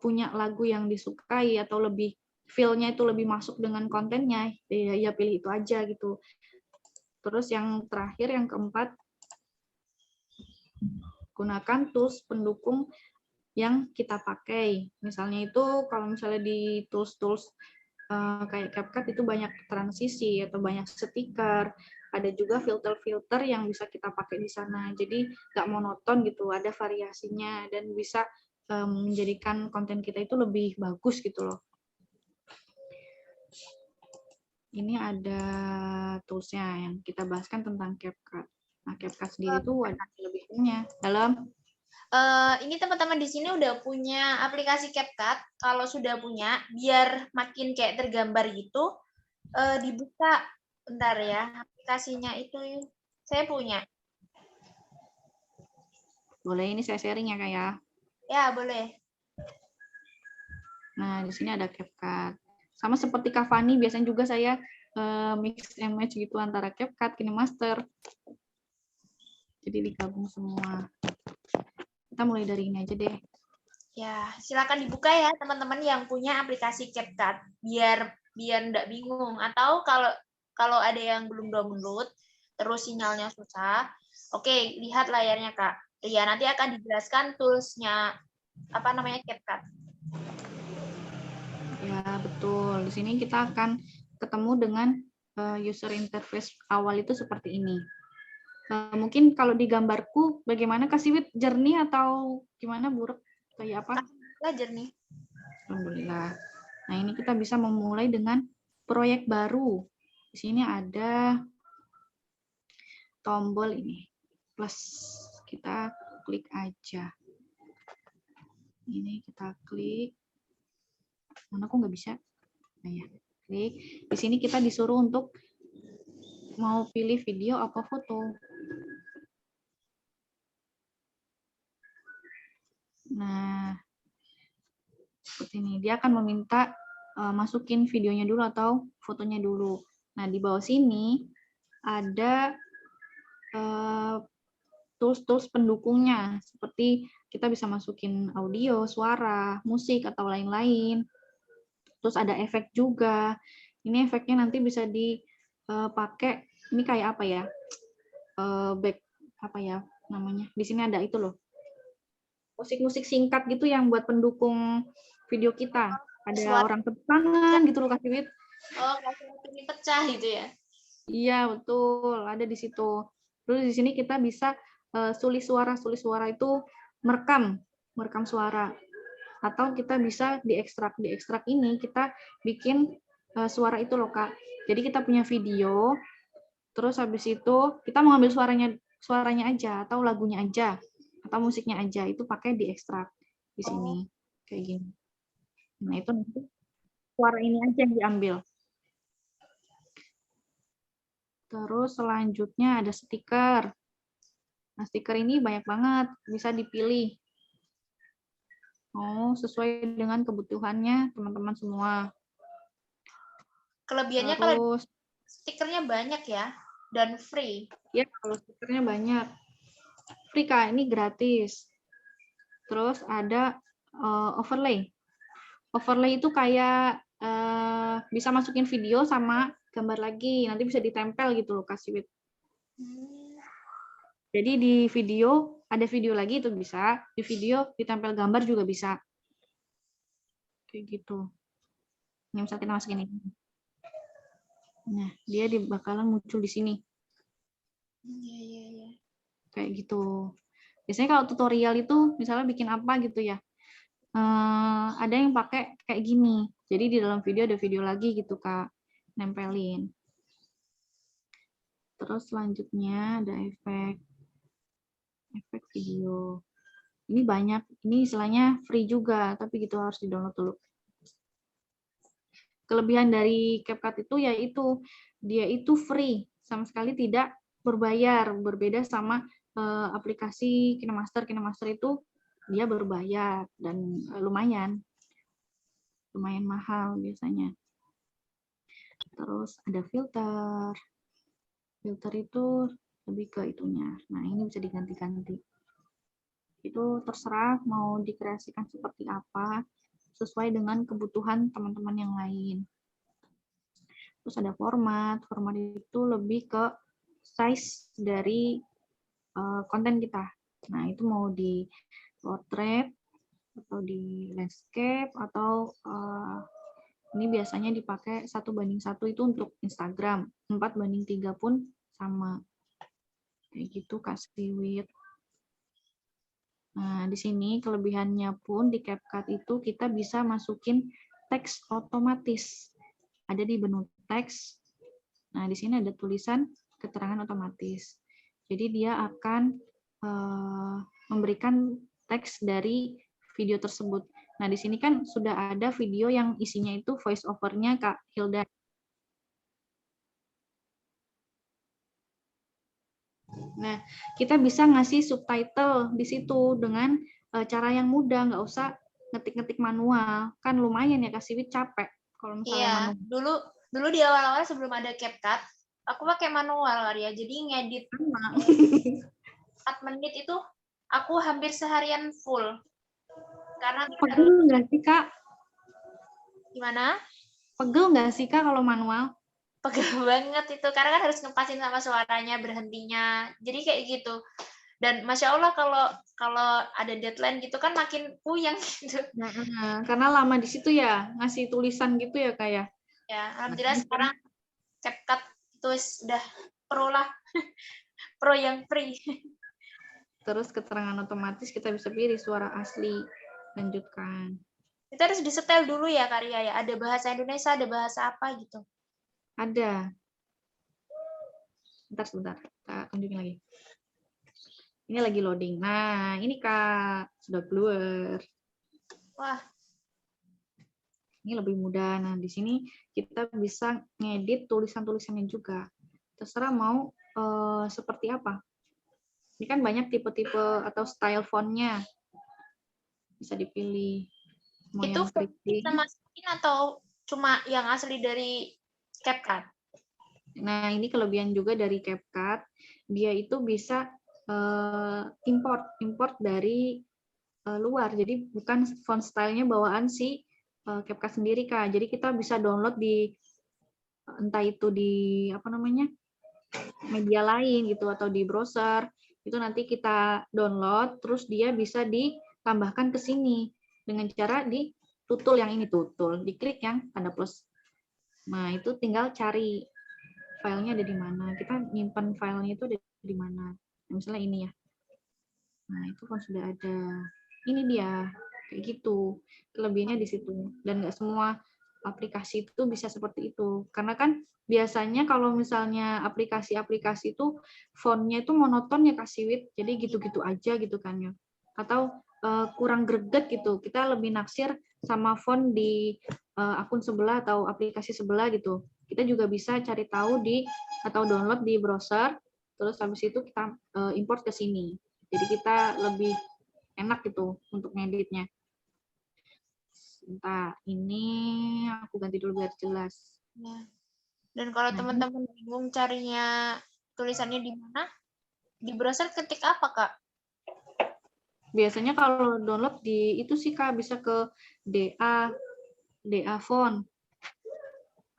punya lagu yang disukai atau lebih feel-nya itu lebih masuk dengan kontennya, ya pilih itu aja gitu. Terus yang terakhir, yang keempat, gunakan tools pendukung yang kita pakai. Misalnya itu kalau misalnya di tools-tools kayak CapCut itu banyak transisi atau banyak stiker, ada juga filter-filter yang bisa kita pakai di sana. Jadi nggak monoton gitu, ada variasinya dan bisa menjadikan konten kita itu lebih bagus gitu loh. Ini ada toolsnya yang kita bahaskan tentang CapCut. Nah, CapCut sendiri itu ada kelebihannya dalam ini teman-teman di sini udah punya aplikasi CapCut. Kalau sudah punya, biar makin kayak tergambar gitu, dibuka. Bentar ya, aplikasinya itu saya punya. Boleh ini saya sharing ya Kak ya. Ya, boleh. Nah, di sini ada CapCut. Sama seperti Kavani, biasanya juga saya mix and match gitu antara CapCut, KineMaster. Jadi digabung semua. Kita mulai dari ini aja deh. Ya, silakan dibuka ya teman-teman yang punya aplikasi CapCut, biar nggak bingung. Atau kalau ada yang belum download, terus sinyalnya susah, oke, lihat layarnya Kak. Ya, nanti akan dijelaskan toolsnya apa namanya CapCut. Ya, betul. Di sini kita akan ketemu dengan user interface awal itu seperti ini. Mungkin kalau di gambarku, bagaimana Kak Siwit? Jernih atau gimana, buruk? Kayak apa? Jernih. Alhamdulillah. Nah, ini kita bisa memulai dengan proyek baru. Di sini ada tombol ini, plus. Kita klik aja. Ini kita klik. Mana aku nggak bisa? Nah, ya. Klik. Di sini kita disuruh untuk mau pilih video apa foto. Nah, seperti ini. Dia akan meminta masukin videonya dulu atau fotonya dulu. Nah, di bawah sini ada tools-tools pendukungnya. Seperti kita bisa masukin audio, suara, musik, atau lain-lain. Terus ada efek juga. Ini efeknya nanti bisa dipakai. Ini kayak apa ya? Back apa ya namanya? Di sini ada itu loh. Musik-musik singkat gitu yang buat pendukung video kita. Ada orang tepuk tangan gitu loh Kak Siwit. Oh, ini pecah gitu ya? Iya, betul. Ada di situ. Terus di sini kita bisa sulis suara. Sulis suara itu merekam suara. Atau kita bisa diekstrak. Diekstrak ini kita bikin suara itu loh Kak. Jadi kita punya video, terus habis itu kita mau ambil suaranya aja atau lagunya aja atau musiknya aja, itu pakai diekstrak di sini kayak gini. Nah itu nanti suara ini aja yang diambil. Terus selanjutnya ada stiker. Nah stiker ini banyak banget, bisa dipilih. Oh sesuai dengan kebutuhannya teman-teman semua. Kelebihannya terus, kalau stikernya banyak ya dan free. Ya kalau stikernya banyak. Free Kak, ini gratis. Terus ada overlay. Overlay itu kayak bisa masukin video sama gambar lagi. Nanti bisa ditempel gitu loh Kak Siwit. Jadi di video, ada video lagi itu bisa. Di video ditempel gambar juga bisa. Kayak gitu. Ini misal kita masukin ini. Nah, dia bakalan muncul di sini. Iya. Kayak gitu. Biasanya kalau tutorial itu misalnya bikin apa gitu ya. Ada yang pakai kayak gini. Jadi di dalam video ada video lagi gitu Kak. Nempelin. Terus selanjutnya ada efek. efek video. Ini banyak, ini istilahnya free juga, tapi gitu harus di-download dulu. Kelebihan dari CapCut itu yaitu dia itu free, sama sekali tidak berbayar, berbeda sama aplikasi KineMaster. KineMaster itu dia berbayar dan lumayan mahal biasanya. Terus ada filter. Filter itu lebih ke itunya. Nah, ini bisa diganti-ganti. Itu terserah mau dikreasikan seperti apa, sesuai dengan kebutuhan teman-teman yang lain. Terus ada format. Format itu lebih ke size dari konten kita. Nah, itu mau di portrait, atau di landscape, atau ini biasanya dipakai 1:1 itu untuk Instagram, 4:3 pun sama. Kayak gitu, kasih width. Nah, di sini kelebihannya pun di CapCut itu kita bisa masukin teks otomatis. Ada di menu teks. Nah, di sini ada tulisan keterangan otomatis. Jadi dia akan memberikan teks dari video tersebut. Nah, di sini kan sudah ada video yang isinya itu voice over-nya Kak Hilda. Nah, kita bisa ngasih subtitle di situ dengan cara yang mudah, nggak usah ngetik-ngetik manual. Kan lumayan ya, Kak Siwit capek kalau misalnya manual. Dulu di awal-awal sebelum ada CapCut, aku pakai manual ya. Jadi ngedit 4 menit itu aku hampir seharian full. Karena pegel nggak sih, Kak? Gimana? Pegel nggak sih, Kak, kalau manual? Pegel banget itu, karena kan harus ngepasin sama suaranya, berhentinya. Jadi kayak gitu. Dan Masya Allah kalau ada deadline gitu kan makin puyeng gitu. Nah, karena lama di situ ya, ngasih tulisan gitu ya, Kak ya? Ya, alhamdulillah sekarang CapCut itu udah pro lah. Pro yang free. Terus keterangan otomatis kita bisa pilih suara asli. Lanjutkan. Kita harus disetel dulu ya, Karya ya. Ada bahasa Indonesia, ada bahasa apa gitu. Ada. Sebentar. Kita tunjukin lagi. Ini lagi loading. Nah, ini Kak. Sudah keluar. Wah. Ini lebih mudah. Nah, di sini kita bisa ngedit tulisan-tulisannya juga. Terserah mau seperti apa. Ini kan banyak tipe-tipe atau style font-nya. Bisa dipilih. Mau Itu yang pretty. kita masukin atau cuma yang asli dari CapCut? Nah, ini kelebihan juga dari CapCut. Dia itu bisa import dari luar. Jadi bukan font stylenya bawaan si CapCut sendiri, Kak. Jadi kita bisa download di entah itu di apa namanya? Media lain gitu atau di browser. Itu nanti kita download terus dia bisa ditambahkan ke sini dengan cara di tutul yang ini tutul, diklik yang tanda plus. Nah, itu tinggal cari filenya ada di mana. Kita nyimpan filenya itu ada di mana. Misalnya ini ya. Nah, itu kan sudah ada. Ini dia. Kayak gitu. Kelebihannya di situ. Dan nggak semua aplikasi itu bisa seperti itu. Karena kan biasanya kalau misalnya aplikasi-aplikasi itu fontnya itu monoton ya Kak Siwit. Jadi gitu-gitu aja gitu kan ya. Atau kurang greget gitu. Kita lebih naksir sama font di akun sebelah atau aplikasi sebelah gitu. Kita juga bisa cari tahu di atau download di browser. Terus habis itu kita import ke sini. Jadi kita lebih enak gitu untuk ngeditnya. Sebentar, ini aku ganti dulu biar jelas. Ya. Dan kalau teman-teman bingung carinya tulisannya di mana, di browser ketik apa, Kak? Biasanya kalau download di itu sih Kak bisa ke DA font.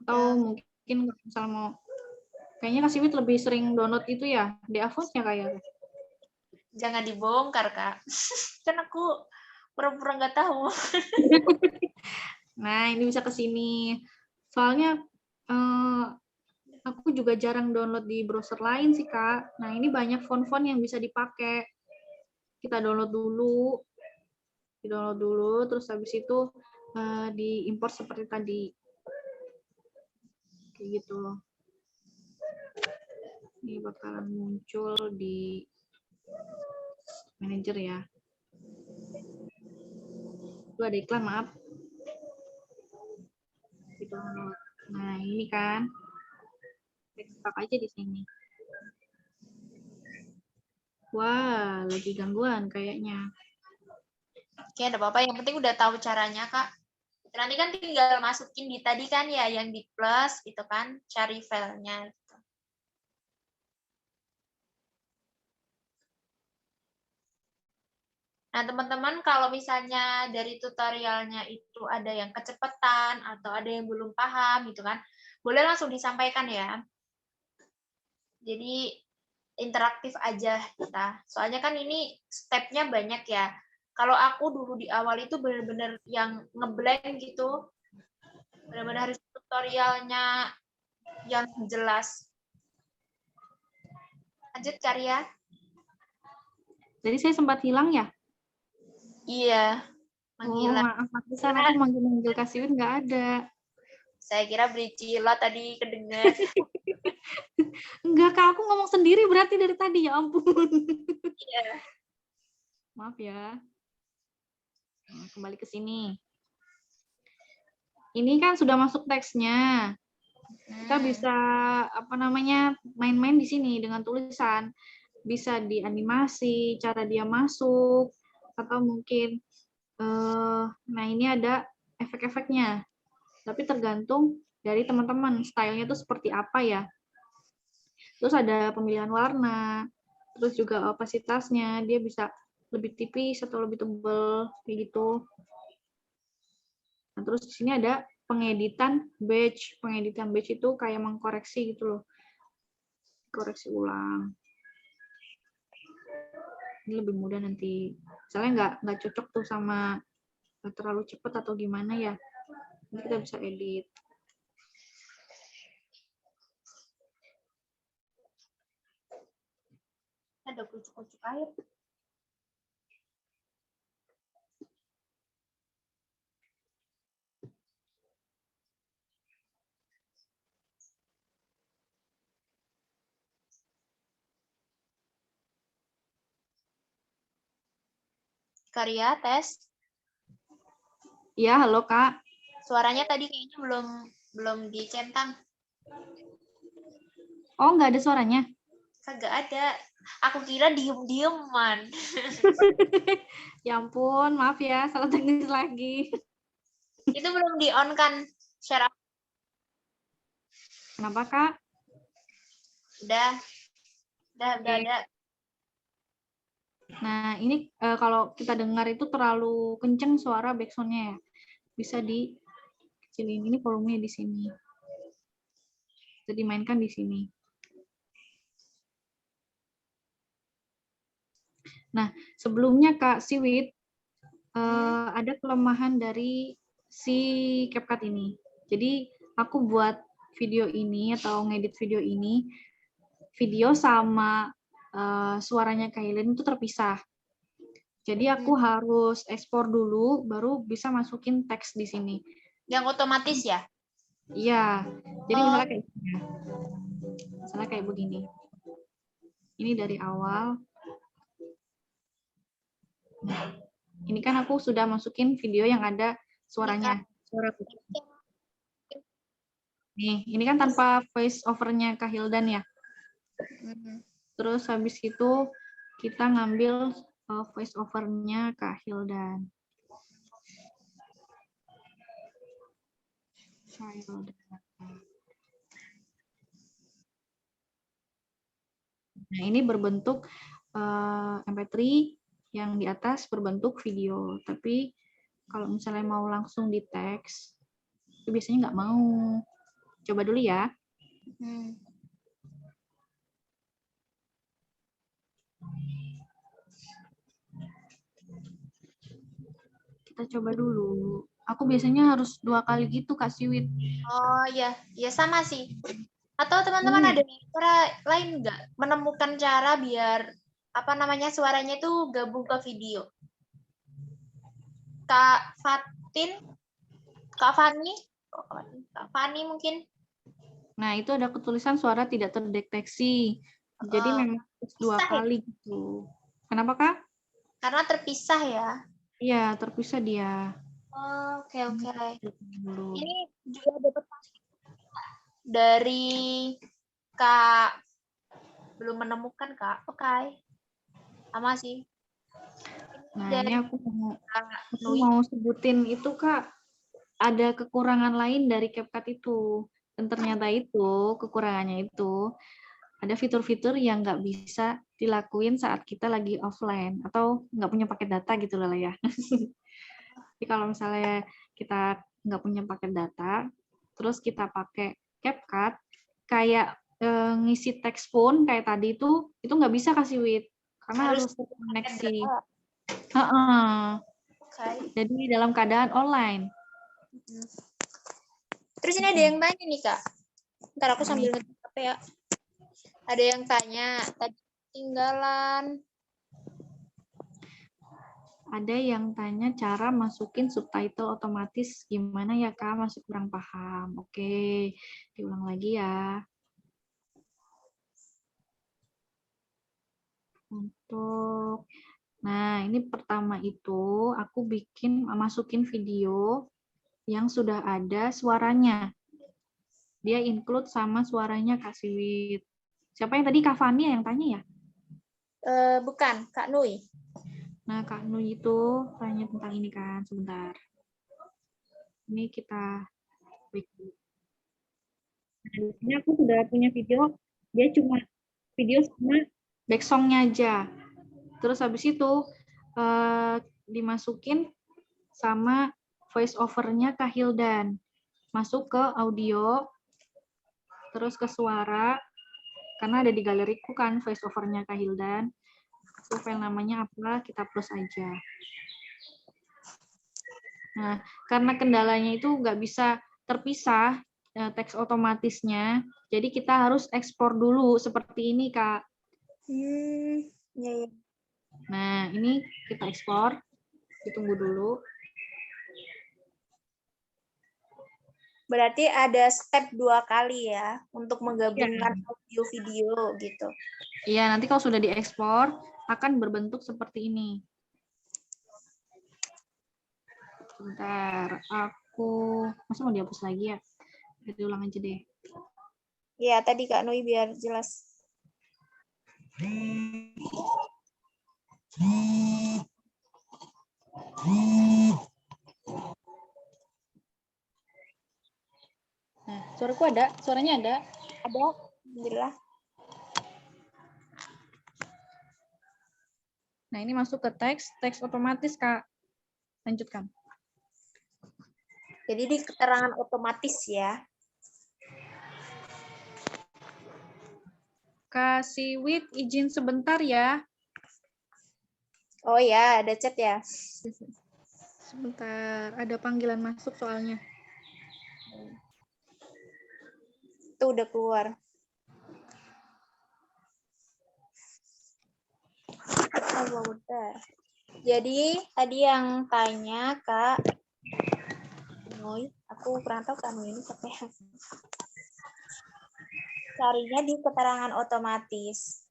Atau mungkin misal mau kayaknya Kak Siwit lebih sering download itu ya, DA font-nya kayak. Jangan dibongkar, Kak. Kan aku pura-pura nggak tahu. Nah, ini bisa ke sini. Soalnya aku juga jarang download di browser lain sih, Kak. Nah, ini banyak font-font yang bisa dipakai. Kita download dulu. Di-download dulu, terus habis itu diimport seperti tadi. Kayak gitu. Ini bakalan muncul di Manager ya. Itu ada iklan, maaf. Nah, ini kan. Text aja di sini. Wah, lagi gangguan kayaknya. Oke, ada apa-apa. Yang penting udah tahu caranya, Kak. Nanti kan tinggal masukin di tadi kan ya, yang di plus, itu kan, cari filenya. Gitu. Nah, teman-teman, kalau misalnya dari tutorialnya itu ada yang kecepatan atau ada yang belum paham gitu kan, boleh langsung disampaikan ya. Jadi interaktif aja kita. Soalnya kan ini stepnya banyak ya. Kalau aku dulu di awal itu benar-benar yang ngeblank gitu. Benar-benar harus tutorialnya yang jelas. Lanjut Karya. Jadi saya sempat hilang ya? Iya. Oh, maaf, aku manggil Kak Siwin nggak ada. Saya kira Bricila tadi kedengar. Enggak, Kak, aku ngomong sendiri berarti dari tadi, ya ampun. Iya. Maaf ya. Nah, kembali ke sini. Ini kan sudah masuk teksnya. Kita bisa main-main di sini dengan tulisan. Bisa dianimasi, cara dia masuk, atau mungkin nah ini ada efek-efeknya. Tapi tergantung dari teman-teman, stylenya itu seperti apa ya. Terus ada pemilihan warna, terus juga opasitasnya, dia bisa lebih tipis atau lebih tebal, kayak gitu. Nah, terus di sini ada pengeditan batch. Pengeditan batch itu kayak mengkoreksi gitu loh. Koreksi ulang. Ini lebih mudah nanti. Misalnya nggak cocok tuh sama terlalu cepat atau gimana ya. Nanti kita bisa edit. Ada kucuk-kucuk air. Karya tes. Iya, halo Kak. Suaranya tadi kayaknya belum dicentang. Oh, nggak ada suaranya? Kagak ada. Aku kira diem-dieman. Ya ampun, maaf ya, salah teknis lagi. Itu belum di-on kan share. Kenapa, Kak? Udah ada. Nah, ini kalau kita dengar itu terlalu kenceng suara backsound-nya ya. Bisa dikecilin. Ini volumenya di sini. Bisa dimainkan di sini. Nah, sebelumnya Kak Siwit, ada kelemahan dari si CapCut ini. Jadi, aku buat video ini atau ngedit video ini, video sama suaranya Kailen itu terpisah. Jadi aku harus ekspor dulu, baru bisa masukin teks di sini. Yang otomatis ya? Iya. Jadi misalnya kayak begini. Ini dari awal. Nah, ini kan aku sudah masukin video yang ada suaranya. Suara nih, ini kan tanpa voice over-nya Kak Hildan ya. Terus habis itu kita ngambil voice over-nya Kak Hildan. Nah, ini berbentuk MP3, yang di atas berbentuk video. Tapi kalau misalnya mau langsung di teks, itu biasanya nggak mau. Coba dulu ya. Kita coba dulu. Aku biasanya harus 2 kali gitu, Kak Siwit. Oh ya, ya sama sih. Atau teman-teman ada cara lain nggak menemukan cara biar suaranya itu gabung ke video? Kak Fatin, Kak Fani mungkin. Nah, itu ada ketulisan suara tidak terdeteksi. Jadi memang harus 2 kali gitu. Kenapa, Kak? Karena terpisah ya. Iya, terpisah dia. Oh, oke. Dulu. Ini juga dapat dari Kak, belum menemukan Kak. Oke. Sama sih. Nah, Dari ini aku Kak mau Nui. sebutin itu, Kak. Ada kekurangan lain dari CapCut itu. Dan ternyata itu, kekurangannya itu, ada fitur-fitur yang nggak bisa dilakuin saat kita lagi offline atau nggak punya paket data gitu lah ya. Jadi kalau misalnya kita nggak punya paket data, terus kita pakai CapCut, kayak ngisi teks pun kayak tadi itu nggak bisa kasih Wit, karena harus terkoneksi. Oke. Jadi dalam keadaan online. Terus ini ada yang tanya nih Kak. Ntar aku sambil ngetik HP ya. Ada yang tanya, tadi ketinggalan. Ada yang tanya cara masukin subtitle otomatis gimana ya Kak, masih kurang paham. Oke, diulang lagi ya. Nah, ini pertama itu aku masukin video yang sudah ada suaranya. Dia include sama suaranya Kak Siwit. Siapa yang tadi, Kak Fania yang tanya ya? Bukan, Kak Nui. Nah, Kak Nui itu tanya tentang ini kan, sebentar. Ini kita Nah, di sini aku sudah punya video, dia cuma video sama back song-nya aja. Terus habis itu dimasukin sama voice over-nya Kak Hildan. Masuk ke audio, terus ke suara, karena ada di galeriku kan voice over-nya Kak Hildan. Itu file namanya apa, kita plus aja. Nah, karena kendalanya itu nggak bisa terpisah teks otomatisnya, jadi kita harus ekspor dulu seperti ini, Kak. Ya. Nah, ini kita ekspor, ditunggu dulu. Berarti ada step 2 kali ya untuk menggabungkan audio video gitu. Iya, nanti kalau sudah diekspor akan berbentuk seperti ini. Sebentar, masa mau dihapus lagi ya? Jadi ulang aja deh. Iya, tadi Kak Nui biar jelas. Nah, suaraku ada? Suaranya ada? Ada, alhamdulillah. Nah, ini masuk ke teks otomatis, Kak. Lanjutkan. Jadi di keterangan otomatis ya. Kak Siwit, izin sebentar ya. Oh ya, ada chat ya. Sebentar, ada panggilan masuk soalnya. Itu udah keluar. Jadi tadi yang tanya Kak Nui, aku kurang tahu Kak Nui ini siapa ya. Carinya di keterangan otomatis.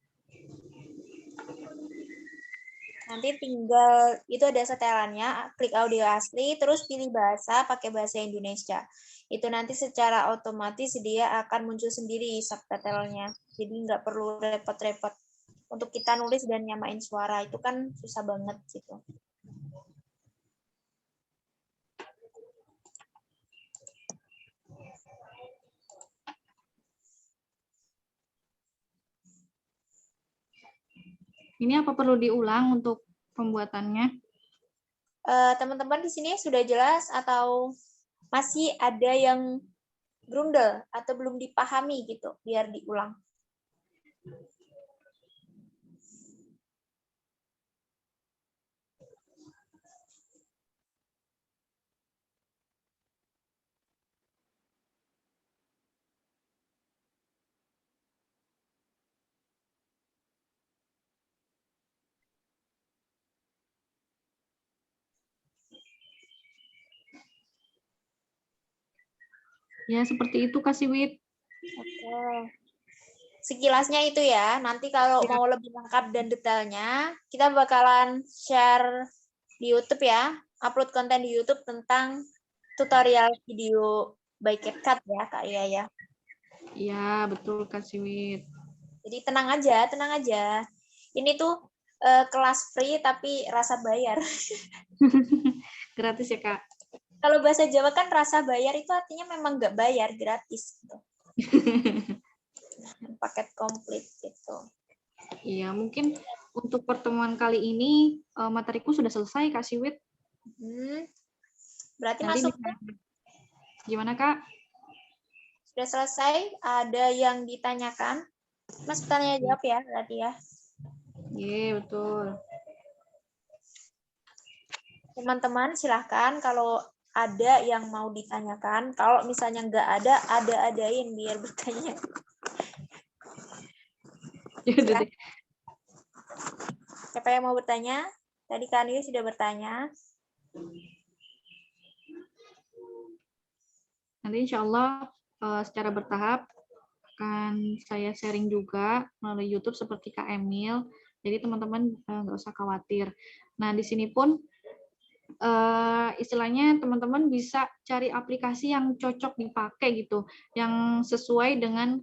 Nanti tinggal, itu ada setelannya, klik audio asli, terus pilih bahasa, pakai bahasa Indonesia. Itu nanti secara otomatis dia akan muncul sendiri subtitlenya. Jadi nggak perlu repot-repot. Untuk kita nulis dan nyamain suara, itu kan susah banget gitu. Ini apa perlu diulang untuk pembuatannya? Teman-teman di sini sudah jelas atau masih ada yang grundel atau belum dipahami gitu, biar diulang. Ya, seperti itu, Kak Siwit. Oke. sekilasnya itu ya. Nanti kalau mau lebih lengkap dan detailnya, kita bakalan share di YouTube ya. Upload konten di YouTube tentang tutorial video by CapCut ya, Kak Iya ya. Iya, betul Kak Siwit. Jadi tenang aja, tenang aja. Ini tuh kelas free tapi rasa bayar. Gratis ya Kak. Kalau bahasa Jawa kan rasa bayar itu artinya memang nggak bayar, gratis gitu. Paket komplit gitu. Iya, mungkin untuk pertemuan kali ini materiku sudah selesai Kak Siwit. Berarti Nanti masuk bisa... Gimana Kak? sudah selesai? Ada yang ditanyakan? Mas bertanya jawab ya berarti ya. Iya, betul. Teman-teman silahkan kalau ada yang mau ditanyakan. Kalau misalnya nggak ada, ada-adain biar bertanya. Yaudah deh. Siapa yang mau bertanya? Tadi Kak Andi sudah bertanya. Nanti insya Allah secara bertahap akan saya sharing juga melalui YouTube seperti Kak Emil. Jadi teman-teman nggak usah khawatir. Nah, di sini pun istilahnya teman-teman bisa cari aplikasi yang cocok dipakai gitu, yang sesuai dengan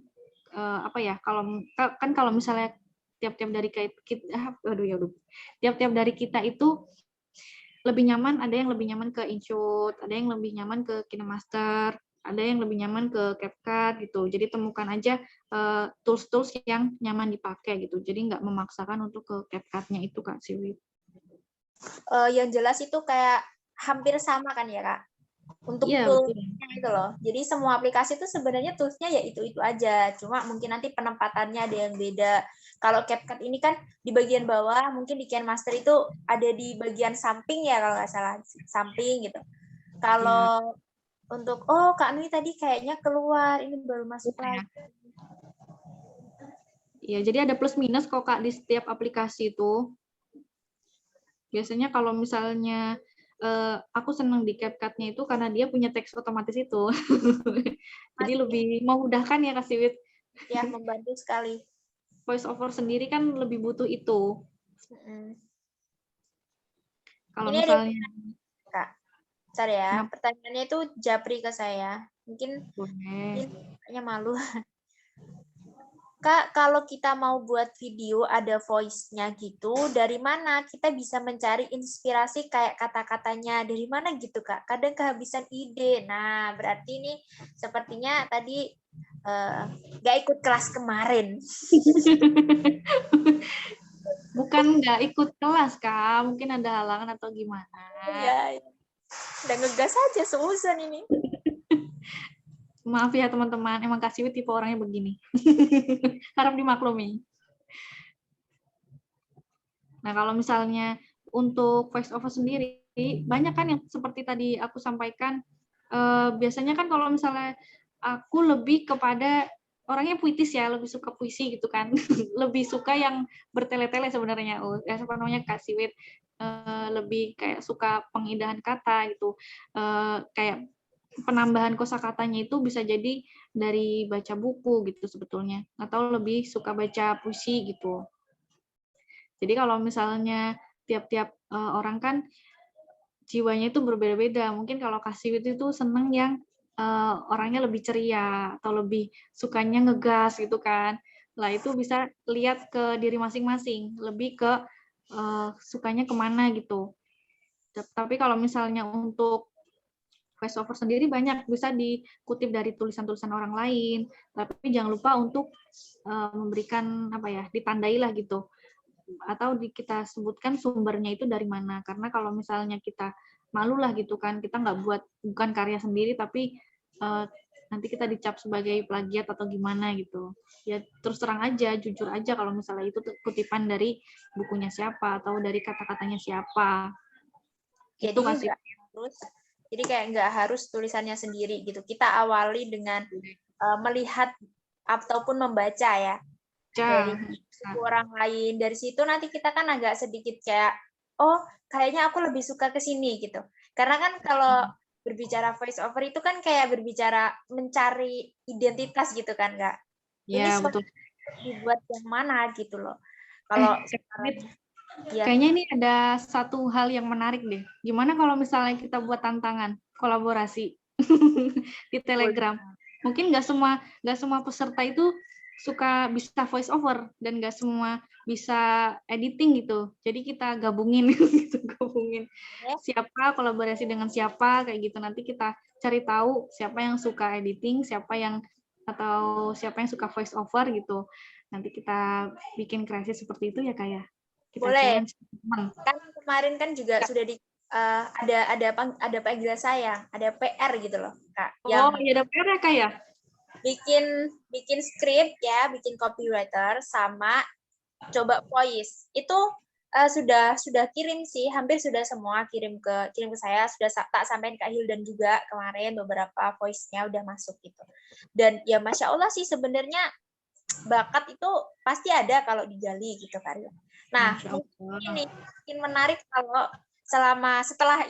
apa ya? Kalau misalnya tiap-tiap dari kita, tiap-tiap dari kita itu lebih nyaman, ada yang lebih nyaman ke InShot, ada yang lebih nyaman ke KineMaster, ada yang lebih nyaman ke CapCut gitu. Jadi temukan aja tools-tools yang nyaman dipakai gitu. Jadi nggak memaksakan untuk ke CapCut-nya itu Kak Siwit. Yang jelas itu kayak hampir sama kan ya Kak? Untuk toolsnya itu loh. Jadi semua aplikasi itu sebenarnya toolsnya ya itu aja. Cuma mungkin nanti penempatannya ada yang beda. Kalau CapCut ini kan di bagian bawah, mungkin di KineMaster itu ada di bagian samping ya kalau nggak salah, samping gitu. Kalau untuk Kak Nui tadi kayaknya keluar, ini baru masuk lagi. Iya, jadi ada plus minus kok Kak di setiap aplikasi itu. Biasanya kalau misalnya aku senang di CapCut-nya itu karena dia punya teks otomatis itu. Jadi lebih memudahkan ya Kak Siwit. Ya, membantu sekali. Voice over sendiri kan lebih butuh itu. Kalau ini misalnya Kak, bentar ya. Pertanyaannya itu japri ke saya. Mungkin kayaknya malu. Kak, kalau kita mau buat video ada voice-nya gitu, dari mana kita bisa mencari inspirasi kayak kata-katanya? Dari mana gitu, Kak? Kadang kehabisan ide. Nah, berarti ini sepertinya tadi nggak ikut kelas kemarin. Bukan nggak ikut kelas, Kak. Mungkin ada halangan atau gimana. Iya. Udah ngegas aja seusan ini. Maaf ya teman-teman, emang Kak Siwit tipe orangnya begini. Harap dimaklumi. Nah, kalau misalnya untuk voice over sendiri, banyak kan yang seperti tadi aku sampaikan, biasanya kan kalau misalnya aku lebih kepada orangnya puitis ya, lebih suka puisi gitu kan. Lebih suka yang bertele-tele sebenarnya. Apa namanya Kak Siwit, lebih kayak suka pengindahan kata gitu. Kayak penambahan kosakatanya itu bisa jadi dari baca buku gitu sebetulnya, atau lebih suka baca puisi gitu. Jadi kalau misalnya tiap-tiap orang kan jiwanya itu berbeda-beda. Mungkin kalau Kak Siwit itu seneng yang orangnya lebih ceria atau lebih sukanya ngegas gitu kan. Lah itu bisa lihat ke diri masing-masing, lebih ke sukanya kemana gitu. Tapi kalau misalnya untuk voice over sendiri banyak bisa dikutip dari tulisan-tulisan orang lain, tapi jangan lupa untuk memberikan apa ya, ditandai lah gitu, atau kita sebutkan sumbernya itu dari mana, karena kalau misalnya kita malu lah gitu kan, kita nggak bukan karya sendiri tapi nanti kita dicap sebagai plagiat atau gimana gitu. Ya terus terang aja, jujur aja kalau misalnya itu kutipan dari bukunya siapa atau dari kata-katanya siapa. Jadi Itu kasih jadi kayak nggak harus tulisannya sendiri gitu. Kita awali dengan melihat ataupun membaca ya dari orang lain. Dari situ nanti kita kan agak sedikit kayak, kayaknya aku lebih suka ke sini gitu. Karena kan kalau berbicara voice over itu kan kayak berbicara mencari identitas gitu kan, Kak. Ya, ini betul. dibuat yang mana gitu loh. Kalau sekarang ya. Kayaknya ini ada satu hal yang menarik deh. Gimana kalau misalnya kita buat tantangan kolaborasi di Telegram? Mungkin nggak semua peserta itu bisa voice over dan nggak semua bisa editing gitu. Jadi kita gabungin gitu, gabungin siapa kolaborasi dengan siapa kayak gitu. Nanti kita cari tahu siapa yang suka editing, siapa yang suka voice over gitu. Nanti kita bikin kreasi seperti itu ya kayak. Kita boleh. teman. Kan kemarin kan juga sudah ada panggilan sayang, ada PR gitu loh, Kak. Oh, iya ada PR ya, Kak ya? Bikin skrip ya, bikin copywriter sama coba voice. Itu sudah kirim sih, hampir sudah semua kirim ke saya, sudah tak sampaikan ke Hildan juga kemarin beberapa voice-nya udah masuk gitu. Dan ya Masya Allah sih sebenarnya bakat itu pasti ada kalau digali gitu kan. Nah, ini mungkin menarik kalau setelah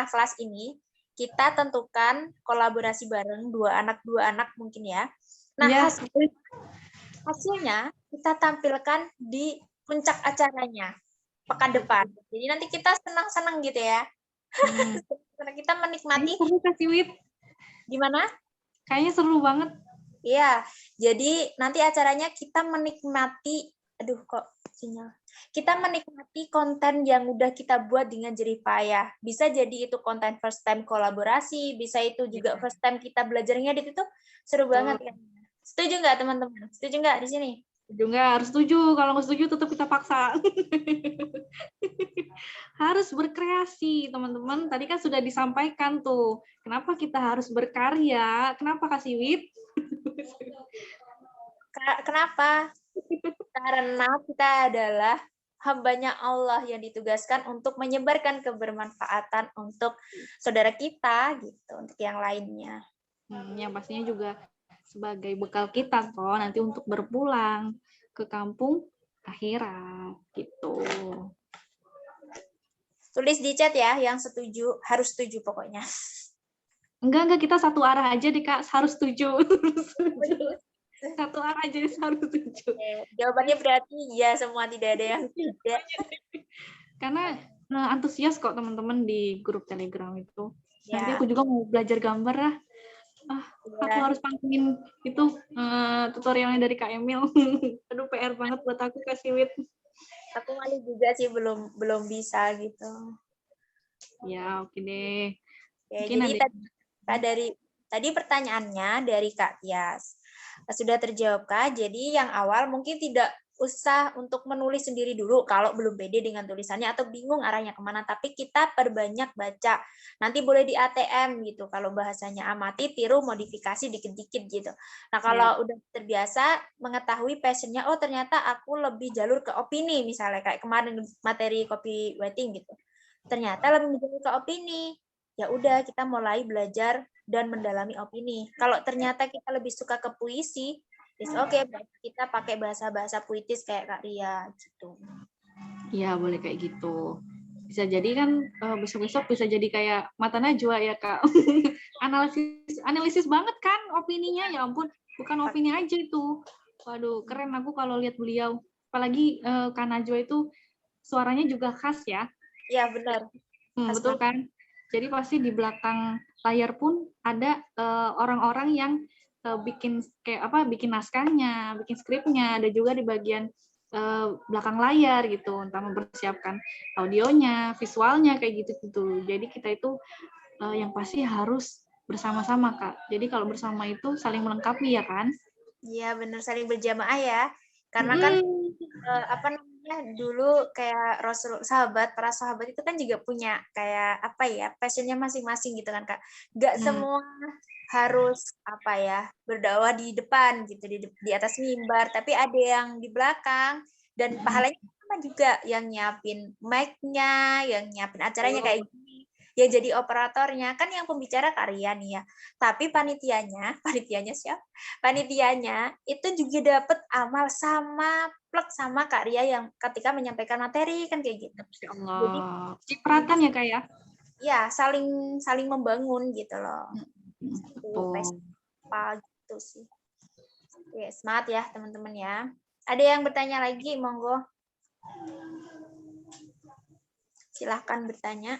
kelas ini kita tentukan kolaborasi bareng dua anak mungkin ya. Nah, hasilnya kita tampilkan di puncak acaranya pekan depan. Jadi nanti kita senang-senang gitu ya. Karena kita menikmati. Seru kasih Wit. Gimana? Kayaknya seru banget. Iya, jadi nanti acaranya kita menikmati, kita menikmati konten yang udah kita buat dengan jerih payah. Bisa jadi itu konten first time kolaborasi, bisa itu juga first time kita belajar ngedit, itu seru banget kan. Setuju nggak teman-teman? Setuju nggak di sini? Setuju nggak? Harus setuju. Kalau nggak setuju tetap kita paksa. Harus berkreasi, teman-teman. Tadi kan sudah disampaikan tuh. Kenapa kita harus berkarya? Kenapa kasih Wit? Kenapa? Karena kita adalah hambanya Allah yang ditugaskan untuk menyebarkan kebermanfaatan untuk saudara kita, gitu, untuk yang lainnya. Yang pastinya juga sebagai bekal kita toh nanti untuk berpulang ke kampung akhirat, gitu. Tulis di chat ya, yang setuju, harus setuju pokoknya. Enggak, kita satu arah aja deh Kak, harus setuju. Satu arah aja harus setuju. Jawabannya berarti ya semua, tidak ada yang tidak. Karena antusias kok teman-teman di grup Telegram itu. Nanti aku juga mau belajar gambar lah. Aku harus pantengin itu tutorialnya dari Kak Emil. Aduh PR banget buat aku kasih Wit. Aku malu juga sih belum bisa gitu. Ya oke deh. Ya, jadi tadi pertanyaannya dari Kak Tias sudah terjawabkah? Jadi yang awal mungkin tidak usah untuk menulis sendiri dulu kalau belum pede dengan tulisannya atau bingung arahnya kemana, tapi kita perbanyak baca. Nanti boleh di ATM gitu, kalau bahasanya amati, tiru, modifikasi dikit-dikit gitu. Nah kalau udah terbiasa mengetahui passionnya, oh ternyata aku lebih jalur ke opini, misalnya kayak kemarin materi copywriting gitu. Ternyata lebih jalur ke opini. Ya udah kita mulai belajar dan mendalami opini. Kalau ternyata kita lebih suka ke puisi, oke, kita pakai bahasa-bahasa puitis kayak Kak Ria gitu. Iya, boleh kayak gitu. Bisa jadi kan besok-besok bisa jadi kayak Mata Najwa ya Kak. analisis banget kan opininya, ya ampun, bukan opini aja itu. Waduh, keren aku kalau lihat beliau. Apalagi Kak Najwa itu suaranya juga khas ya. Iya, benar. Betul kan? Jadi pasti di belakang layar pun ada orang-orang yang bikin naskahnya, bikin skripnya, ada juga di bagian belakang layar gitu, entah mempersiapkan audionya, visualnya kayak gitu. Jadi kita itu yang pasti harus bersama-sama Kak. Jadi kalau bersama itu saling melengkapi ya kan? Iya benar, saling berjamaah ya. Karena kan dulu kayak para sahabat itu kan juga punya kayak passionnya masing-masing gitu kan Kak. Nggak semua harus berdakwah di depan gitu, di atas mimbar, tapi ada yang di belakang dan pahalanya sama juga, yang nyiapin mic-nya, yang nyiapin acaranya kayak gini, yang jadi operatornya kan yang pembicara Kak Ria nih ya. Tapi panitianya siapa? Panitianya itu juga dapat amal sama plek sama Kak Ria yang ketika menyampaikan materi kan kayak gitu. Ya Allah. Cipratan ya Kak ya? Ya, saling membangun gitu loh. Apa gitu sih. Oke, semangat ya teman-teman ya. Ada yang bertanya lagi, monggo. Silahkan bertanya.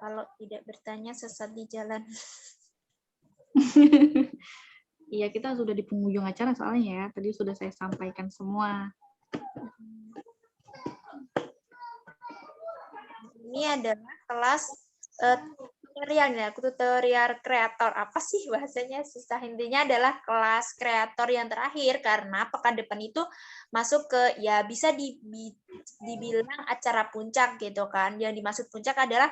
Kalau tidak bertanya, sesat di jalan. Iya, kita sudah di penghujung acara soalnya ya. Tadi sudah saya sampaikan semua. Ini adalah kelas tutorial ya, tutorial kreator. Apa sih bahasanya? Susah. Intinya adalah kelas kreator yang terakhir karena pekan depan itu masuk ke ya bisa dibilang acara puncak gitu kan. Yang dimaksud puncak adalah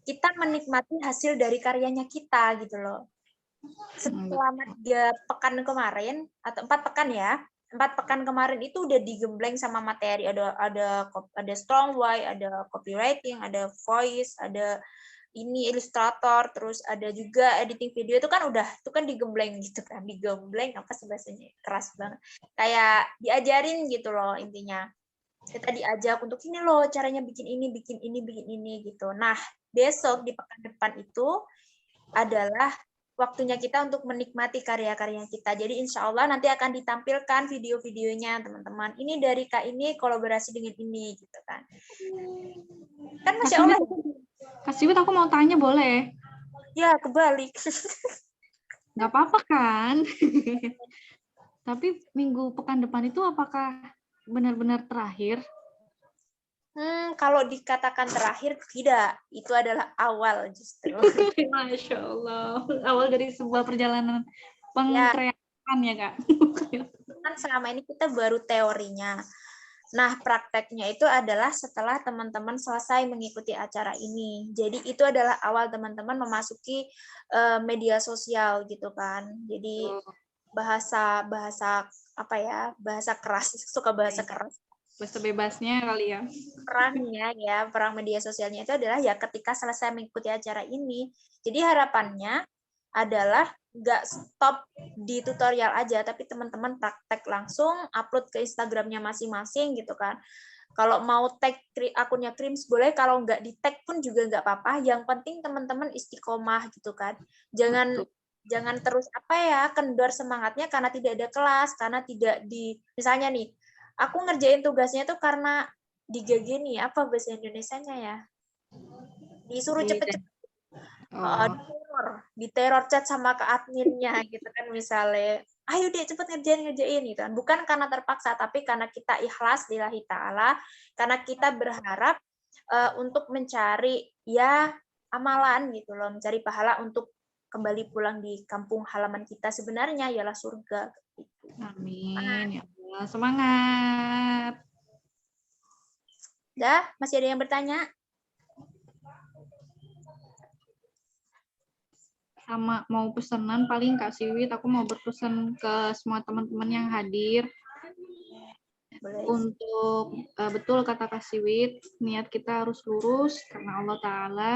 kita menikmati hasil dari karyanya kita gitu loh. Selama 3 pekan kemarin atau 4 pekan ya, 4 pekan kemarin itu udah digembleng sama materi, ada strong why, ada copywriting, ada voice, ada ini ilustrator, terus ada juga editing video, itu kan digembleng gitu kan, digembleng apa sih bahasanya, keras banget, kayak diajarin gitu loh intinya. Kita diajak untuk ini loh caranya bikin ini gitu. Nah, besok di pekan depan itu adalah waktunya kita untuk menikmati karya-karya kita. Jadi insya Allah nanti akan ditampilkan video-videonya teman-teman. Ini dari Kak ini kolaborasi dengan ini gitu kan. Kan Masya Allah. Kak Siwit, aku mau tanya boleh? Ya, kebalik. Nggak apa-apa kan? Tapi minggu pekan depan itu apakah benar-benar terakhir? Kalau dikatakan terakhir, tidak. Itu adalah awal justru. Masya Allah. Awal dari sebuah perjalanan pengkreatan ya, Kak? Kan selama ini kita baru teorinya. Nah, prakteknya itu adalah setelah teman-teman selesai mengikuti acara ini. Jadi itu adalah awal teman-teman memasuki media sosial gitu kan. Jadi bahasa apa ya? Bahasa keras, suka bahasa keras. Bahasa bebasnya kali ya. Perang media sosialnya itu adalah ya ketika selesai mengikuti acara ini. Jadi harapannya adalah nggak stop di tutorial aja, tapi teman-teman praktek langsung, upload ke Instagramnya masing-masing gitu kan. Kalau mau tag akunnya Krims boleh, kalau nggak di tag pun juga nggak apa-apa. Yang penting teman-teman istiqomah gitu kan. Jangan terus kendor semangatnya karena tidak ada kelas, karena tidak misalnya nih, aku ngerjain tugasnya tuh karena digageni, apa bahasa Indonesianya ya? Disuruh cepet-cepet. Diteror chat sama ke adminnya gitu kan misalnya. Ayo deh cepet ngerjain gitu kan. Bukan karena terpaksa, tapi karena kita ikhlas lillahi ta'ala, karena kita berharap untuk mencari ya amalan gitu loh, mencari pahala untuk kembali pulang di kampung halaman kita sebenarnya ialah surga. Gitu. Amin. Ya Allah, semangat. Dah, masih ada yang bertanya? Sama mau pesanan paling Kak Siwit, aku mau berpesan ke semua teman-teman yang hadir. Boleh. Untuk betul kata Kak Siwit, niat kita harus lurus karena Allah Ta'ala.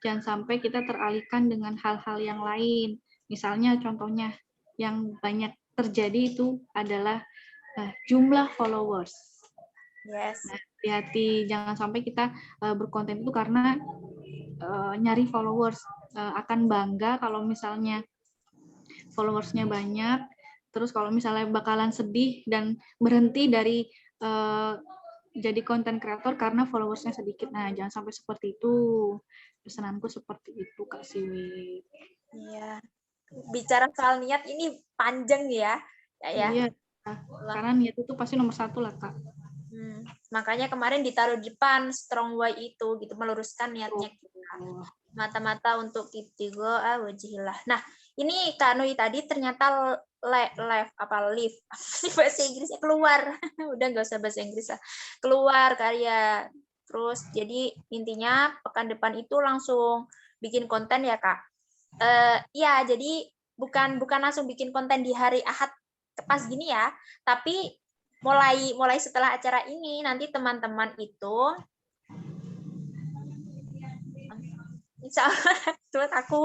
Jangan sampai kita teralihkan dengan hal-hal yang lain. Misalnya contohnya yang banyak terjadi itu adalah jumlah followers. Yes. Nah, hati-hati, jangan sampai kita berkonten itu karena nyari followers. Akan bangga kalau misalnya followersnya banyak, terus kalau misalnya bakalan sedih dan berhenti dari jadi konten kreator karena followersnya sedikit. Nah, jangan sampai seperti itu. Pesananku seperti itu, Kak Siwit. Iya. Bicara soal niat ini panjang ya. Iya, karena niat itu pasti nomor 1 lah, Kak. Makanya kemarin ditaruh di depan strong why itu gitu, meluruskan niatnya kita. Mata-mata untuk ibtigha wajhillah. Nah, ini Kak Nui tadi ternyata live bahasa Inggrisnya keluar. Udah nggak usah bahasa Inggris lah. Keluar karya. Terus jadi intinya pekan depan itu langsung bikin konten ya, Kak. Ya, jadi bukan langsung bikin konten di hari Ahad pas gini ya, tapi mulai setelah acara ini nanti teman-teman itu insya Allah buat aku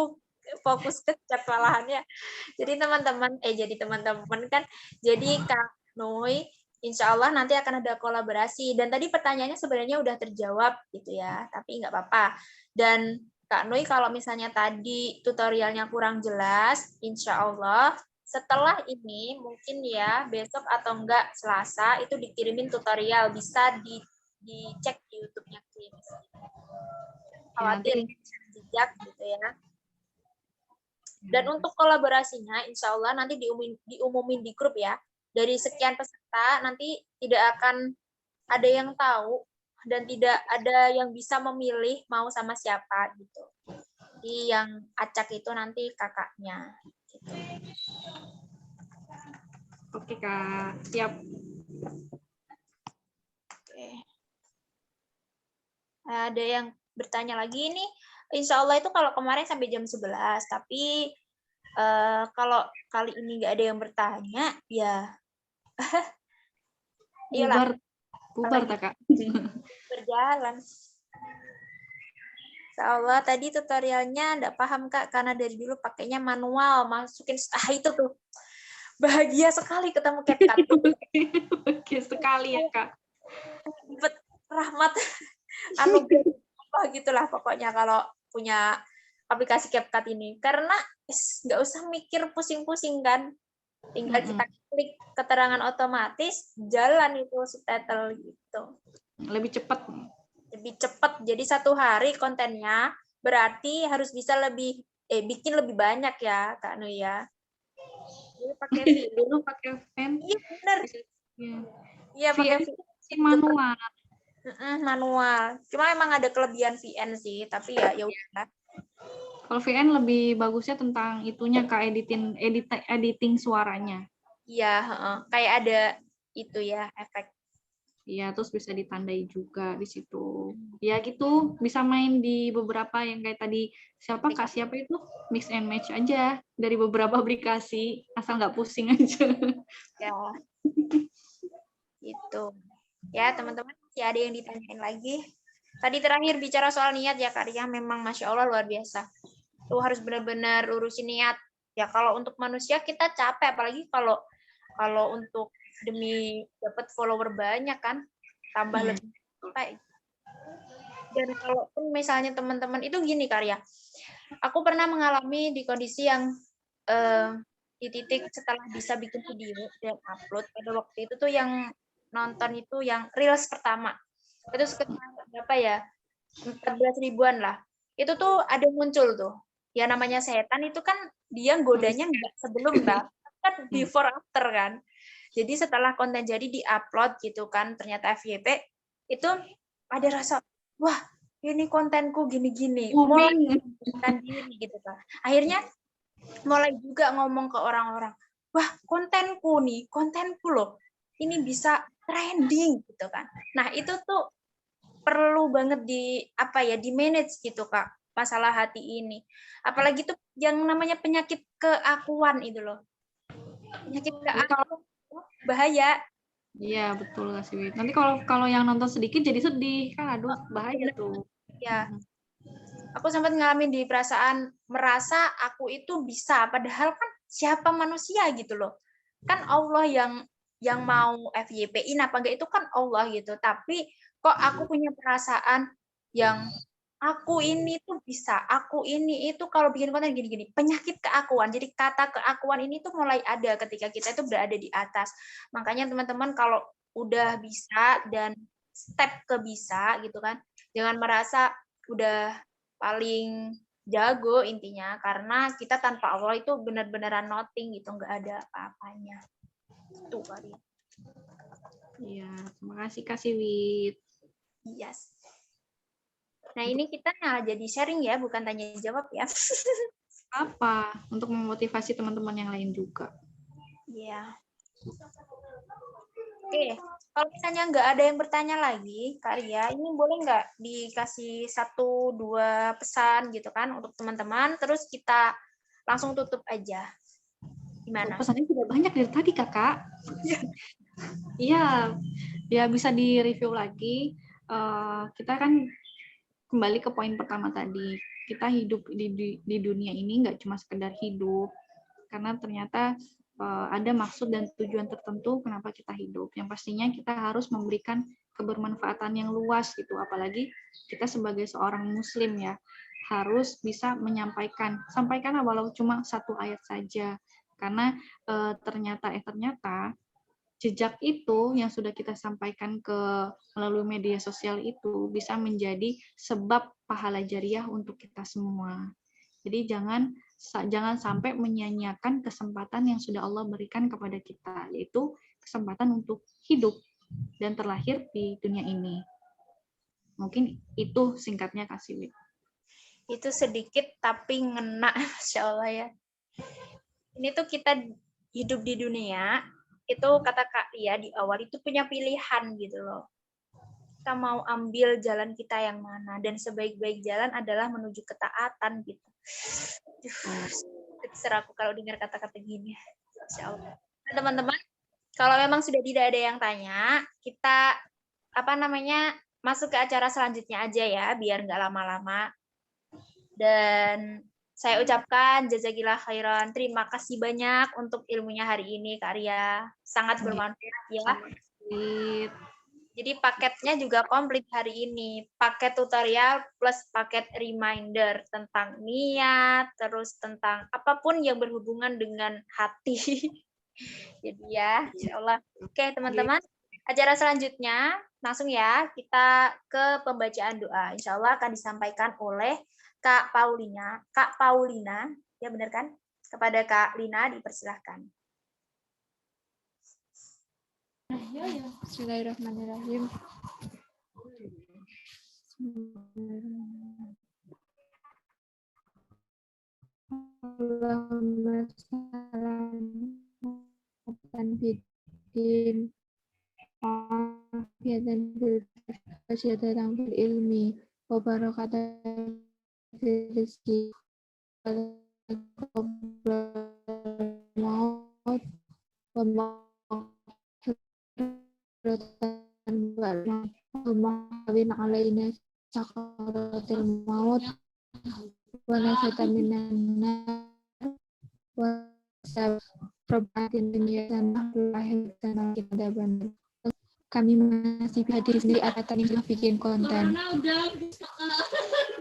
fokus ke jadwalahannya. Jadi teman-teman kan, jadi Kak Nui insya Allah nanti akan ada kolaborasi. Dan tadi pertanyaannya sebenarnya udah terjawab gitu ya, tapi nggak apa-apa. Dan Kak Nui kalau misalnya tadi tutorialnya kurang jelas, insya Allah setelah ini mungkin ya besok atau enggak Selasa itu dikirimin tutorial, bisa dicek di YouTube-nya Kims. Khawatir jejak gitu ya. Dan untuk kolaborasinya, insya Allah nanti diumumin di grup ya. Dari sekian peserta, nanti tidak akan ada yang tahu dan tidak ada yang bisa memilih mau sama siapa gitu. Jadi yang acak itu nanti kakaknya. Gitu. Oke Kak, siap. Oke. Ada yang bertanya lagi nih. Insya Allah itu kalau kemarin sampai jam 11, tapi kalau kali ini nggak ada yang bertanya, ya iyalah. Bubar Kak. Berjalan. Insya Allah tadi tutorialnya nggak paham Kak, karena dari dulu pakainya manual, masukin itu tuh. Bahagia sekali ketemu CapCut. Bahagia sekali ya Kak. Dapat rahmat anugerah gitulah pokoknya kalau punya aplikasi CapCut ini, karena nggak usah mikir pusing-pusing kan, tinggal kita klik keterangan otomatis jalan itu subtitle gitu. Lebih cepat, jadi 1 hari kontennya berarti harus bisa bikin lebih banyak ya Kak Nu ya. Jadi pakai dulu pakai pen. Iya benar. Iya pakai manual. Manual. Cuma emang ada kelebihan VN sih, tapi ya udah. Kalau VN lebih bagusnya tentang itunya Kak, editing suaranya. Iya, kayak ada itu ya efek. Iya, terus bisa ditandai juga di situ. Ya gitu, bisa main di beberapa yang kayak tadi siapa itu mix and match aja dari beberapa aplikasi, asal nggak pusing aja. Ya. Gitu. Ya, teman-teman, masih ada yang ditanyain lagi. Tadi terakhir bicara soal niat ya, Kak Ria, memang Masya Allah luar biasa. Itu harus benar-benar urusin niat. Ya, kalau untuk manusia kita capek, apalagi kalau untuk demi dapat follower banyak kan, tambah lebih capek. Dan kalaupun misalnya teman-teman itu gini, Kak Ria, aku pernah mengalami di kondisi yang di titik setelah bisa bikin video dan upload, pada waktu itu tuh yang nonton itu yang reels pertama itu sekitar berapa ya, 14 ribuan lah. Itu tuh ada muncul tuh ya, namanya setan itu kan dia godanya nggak sebelum kan before after kan. Jadi setelah konten jadi diupload gitu kan, ternyata FYP itu ada rasa wah ini kontenku gini-gini, mulai diri gitu kan. Akhirnya mulai juga ngomong ke orang-orang, wah kontenku loh, ini bisa trending gitu kan. Nah itu tuh perlu banget di manage gitu Kak, masalah hati ini. Apalagi tuh yang namanya penyakit keakuan itu loh. Penyakit keakuan bahaya. Iya betul Kak Siwit. Nanti kalau yang nonton sedikit jadi sedih kan, aduh bahaya tuh. Ya. Aku sempat ngalamin di perasaan merasa aku itu bisa, padahal kan siapa manusia gitu loh. Kan Allah yang mau FYP-in apa enggak itu kan Allah gitu. Tapi kok aku punya perasaan yang aku ini tuh bisa, aku ini itu kalau bikin konten gini-gini, penyakit keakuan. Jadi kata keakuan ini tuh mulai ada ketika kita itu berada di atas. Makanya teman-teman kalau udah bisa dan step ke bisa gitu kan, jangan merasa udah paling jago intinya, karena kita tanpa Allah itu benar-benaran nothing gitu, nggak ada apa-apanya. Itu kali. Iya, terima kasih Kak Siwit. Yes. Nah ini kita jadi sharing ya, bukan tanya jawab ya. Apa? Untuk memotivasi teman-teman yang lain juga. Iya. Oke, kalau misalnya nggak ada yang bertanya lagi, Kak Ria, ini boleh nggak dikasih 1-2 pesan gitu kan untuk teman-teman, terus kita langsung tutup aja. Gimana? Pesannya sudah banyak dari tadi, Kakak. Iya, ya bisa di-review lagi. Kita kan kembali ke poin pertama tadi. Kita hidup di dunia ini nggak cuma sekedar hidup, karena ternyata ada maksud dan tujuan tertentu kenapa kita hidup. Yang pastinya kita harus memberikan kebermanfaatan yang luas gitu. Apalagi kita sebagai seorang muslim ya, harus bisa sampaikan walau cuma 1 ayat saja. Karena ternyata jejak itu yang sudah kita sampaikan melalui media sosial itu bisa menjadi sebab pahala jariah untuk kita semua. Jadi jangan sampai menyia-nyiakan kesempatan yang sudah Allah berikan kepada kita, yaitu kesempatan untuk hidup dan terlahir di dunia ini. Mungkin itu singkatnya Kak Siwi. Itu sedikit tapi ngena, Masya Allah ya. Ini tuh kita hidup di dunia, itu kata Kak Lia di awal itu punya pilihan gitu loh. Kita mau ambil jalan kita yang mana, dan sebaik-baik jalan adalah menuju ketaatan gitu. Terserah aku kalau dengar kata-kata gini. Insya Allah. Nah, teman-teman, kalau memang sudah tidak ada yang tanya, kita masuk ke acara selanjutnya aja ya, biar nggak lama-lama. Dan saya ucapkan jazakillah khairan. Terima kasih banyak untuk ilmunya hari ini, Kak Ria. Sangat bermanfaat ya. Jadi paketnya juga komplit hari ini. Paket tutorial plus paket reminder tentang niat, terus tentang apapun yang berhubungan dengan hati. Jadi ya, insya Allah. Oke, teman-teman. Acara selanjutnya, langsung ya, kita ke pembacaan doa. Insya Allah akan disampaikan oleh Kak Paulina. Kak Paulina, ya benar kan? Kepada Kak Lina, dipersilahkan. Bismillahirrahmanirrahim. Allahumma salli bidin afiyatan fil fasyadatan fil ilmi wa barakatan fil rizki wa maut wa Allahumma alaina sakaratil maut wa najatan minan nar wa sabrobatin dunia tanah lahir tanah kita benar. Kami masih hadir sendiri atas yang bikin konten.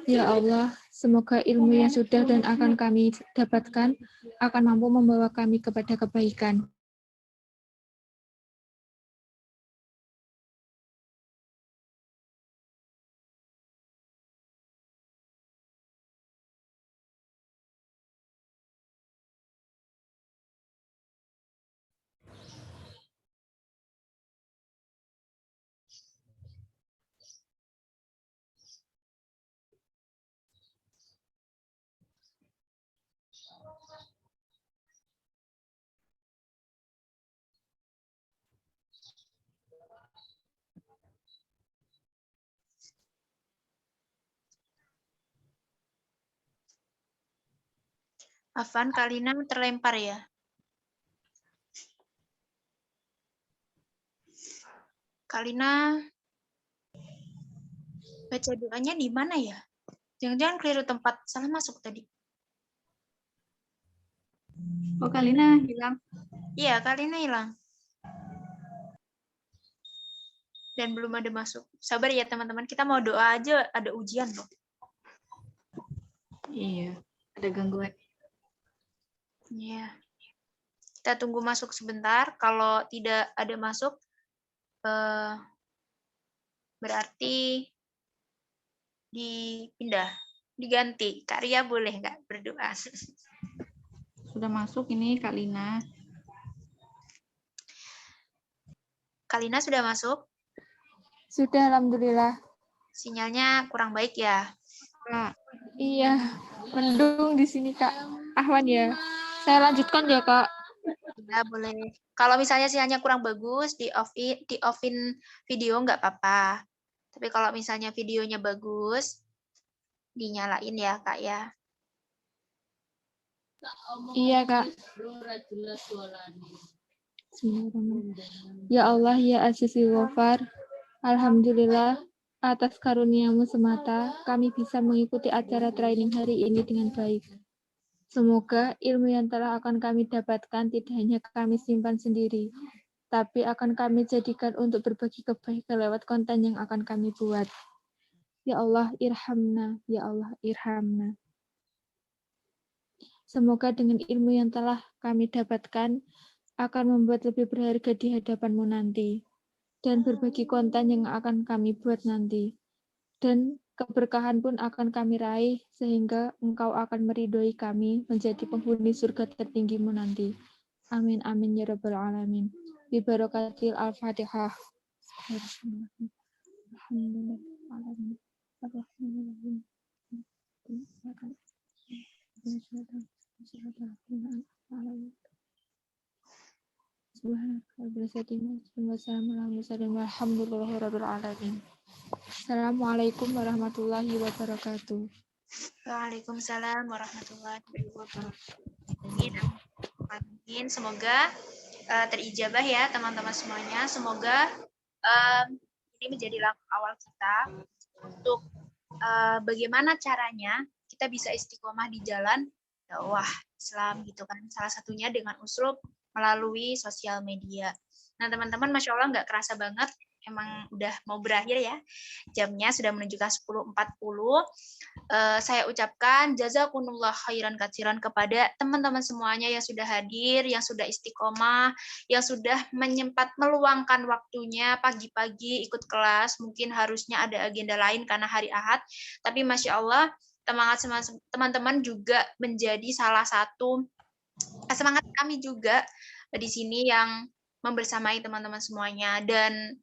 Ya Allah, semoga ilmu yang sudah dan akan kami dapatkan akan mampu membawa kami kepada kebaikan. Afan, Kalina terlempar ya? Kalina baca doanya di mana ya? Jangan-jangan keliru tempat, salah masuk tadi. Oh, Kalina hilang. Iya, Kalina hilang. Dan belum ada masuk. Sabar ya teman-teman, kita mau doa aja, ada ujian loh. Iya, ada gangguan. Iya. Kita tunggu masuk sebentar. Kalau tidak ada masuk, berarti dipindah, diganti. Kak Ria boleh nggak berdoa? Sudah masuk ini Kak Lina. Kak Lina sudah masuk? Sudah, alhamdulillah. Sinyalnya kurang baik ya? Kak, iya, mendung di sini Kak. Ahwan ya. Saya lanjutkan ya Kak. Ya, boleh. Kalau misalnya sinyalnya kurang bagus, di-offin video nggak apa-apa. Tapi kalau misalnya videonya bagus, dinyalain ya, Kak ya. Iya Kak. Ya Allah, ya Azizul Ghafar, alhamdulillah atas karuniamu semata kami bisa mengikuti acara training hari ini dengan baik. Semoga ilmu yang telah akan kami dapatkan tidak hanya kami simpan sendiri, tapi akan kami jadikan untuk berbagi kebaikan lewat konten yang akan kami buat. Ya Allah, irhamna. Ya Allah, irhamna. Semoga dengan ilmu yang telah kami dapatkan akan membuat lebih berharga di hadapan-Mu nanti, dan berbagi konten yang akan kami buat nanti. Dan keberkahan pun akan kami raih, sehingga Engkau akan meridhoi kami menjadi penghuni surga tertinggi-Mu nanti. Amin, amin, ya Rabbal Alamin. Bibarakatil Al-Fatihah. Assalamualaikum warahmatullahi wabarakatuh. Waalaikumsalam warahmatullahi wabarakatuh. Amin. Semoga terijabah ya teman-teman semuanya. Semoga ini menjadi langkah awal kita untuk bagaimana caranya kita bisa istiqomah di jalan dakwah Islam gitu kan. Salah satunya dengan uslub melalui sosial media. Nah teman-teman, Masya Allah nggak kerasa banget. Emang udah mau berakhir ya. Jamnya sudah menunjukkan 10.40. Saya ucapkan jazakumullah khairan katsiran kepada teman-teman semuanya yang sudah hadir, yang sudah istiqomah, yang sudah menyempat meluangkan waktunya pagi-pagi ikut kelas. Mungkin harusnya ada agenda lain karena hari Ahad, tapi Masya Allah semangat teman-teman juga menjadi salah satu semangat kami juga di sini yang membersamai teman-teman semuanya. Dan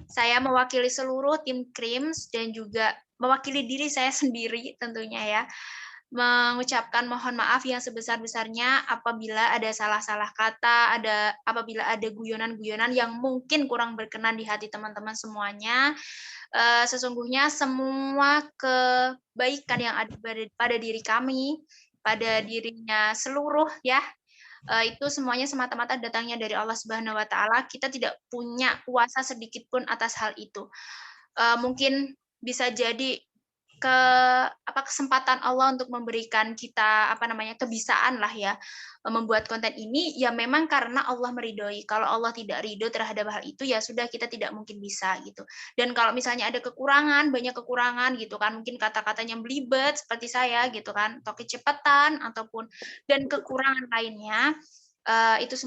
saya mewakili seluruh tim KRIMS dan juga mewakili diri saya sendiri tentunya ya, mengucapkan mohon maaf yang sebesar-besarnya apabila ada salah-salah kata, apabila ada guyonan-guyonan yang mungkin kurang berkenan di hati teman-teman semuanya. Sesungguhnya semua kebaikan yang ada pada diri kami, pada dirinya seluruh ya, itu semuanya semata-mata datangnya dari Allah Subhanahu wa taala. Kita tidak punya kuasa sedikit pun atas hal itu. Mungkin bisa jadi kesempatan Allah untuk memberikan kita kebisaan lah ya membuat konten ini ya memang karena Allah meridhoi. Kalau Allah tidak ridho terhadap hal itu ya sudah, kita tidak mungkin bisa gitu. Dan kalau misalnya ada kekurangan, banyak kekurangan gitu kan, mungkin kata-katanya belibet seperti saya gitu kan, atau kecepatan ataupun dan kekurangan lainnya, itu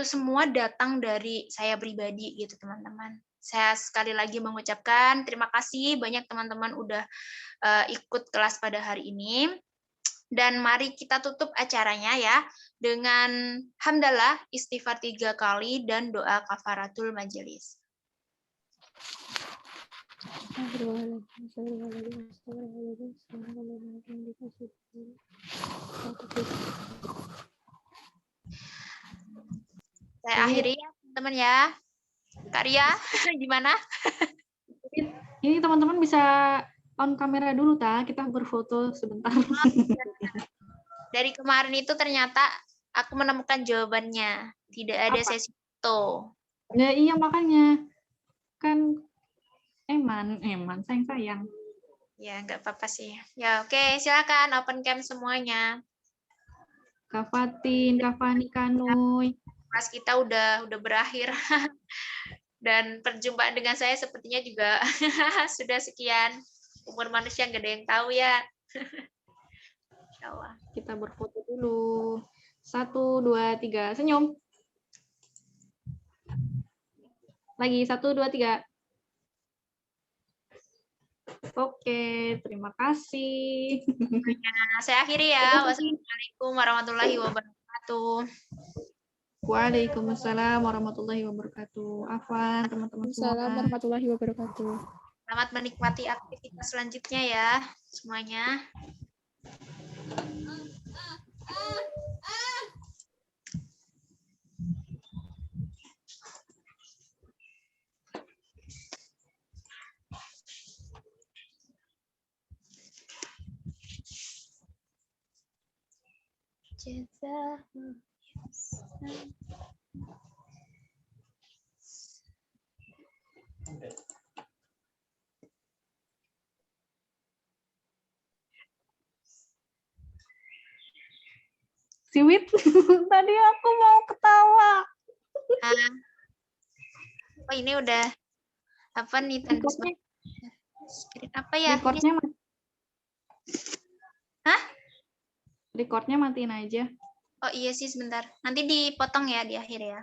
semua datang dari saya pribadi gitu teman-teman. Saya sekali lagi mengucapkan terima kasih banyak teman-teman udah ikut kelas pada hari ini. Dan mari kita tutup acaranya ya dengan hamdalah, istighfar 3 kali, dan doa kafaratul majelis. Saya akhiri ya teman-teman ya. Karya, gimana? Ini teman-teman bisa on kamera dulu, kita berfoto sebentar. Dari kemarin itu ternyata aku menemukan jawabannya. Tidak ada sesi foto. Ya iya makanya. Kan Eman, sayang. Ya, nggak apa-apa sih. Ya, oke, silakan open cam semuanya. Kak Fatin, Kak Fani, Kanuy. Kelas kita udah berakhir. Dan perjumpaan dengan saya sepertinya juga sudah sekian. Umur manusia nggak ada yang tahu ya. Insyaallah. Kita berfoto dulu. 1, 2, 3. Senyum. Lagi 1, 2, 3. Oke, terima kasih. Nah, saya akhiri ya. Wassalamualaikum warahmatullahi wabarakatuh. Waalaikumsalam warahmatullahi wabarakatuh. Afwan, teman-teman semua. Waalaikumsalam warahmatullahi wabarakatuh. Selamat menikmati aktivitas selanjutnya ya semuanya. Siwit, tadi aku mau ketawa. Oh ini udah apa nih tanda apa ya? Recordnya Hah? Recordnya matiin aja. Oh iya sih sebentar. Nanti dipotong ya di akhir ya.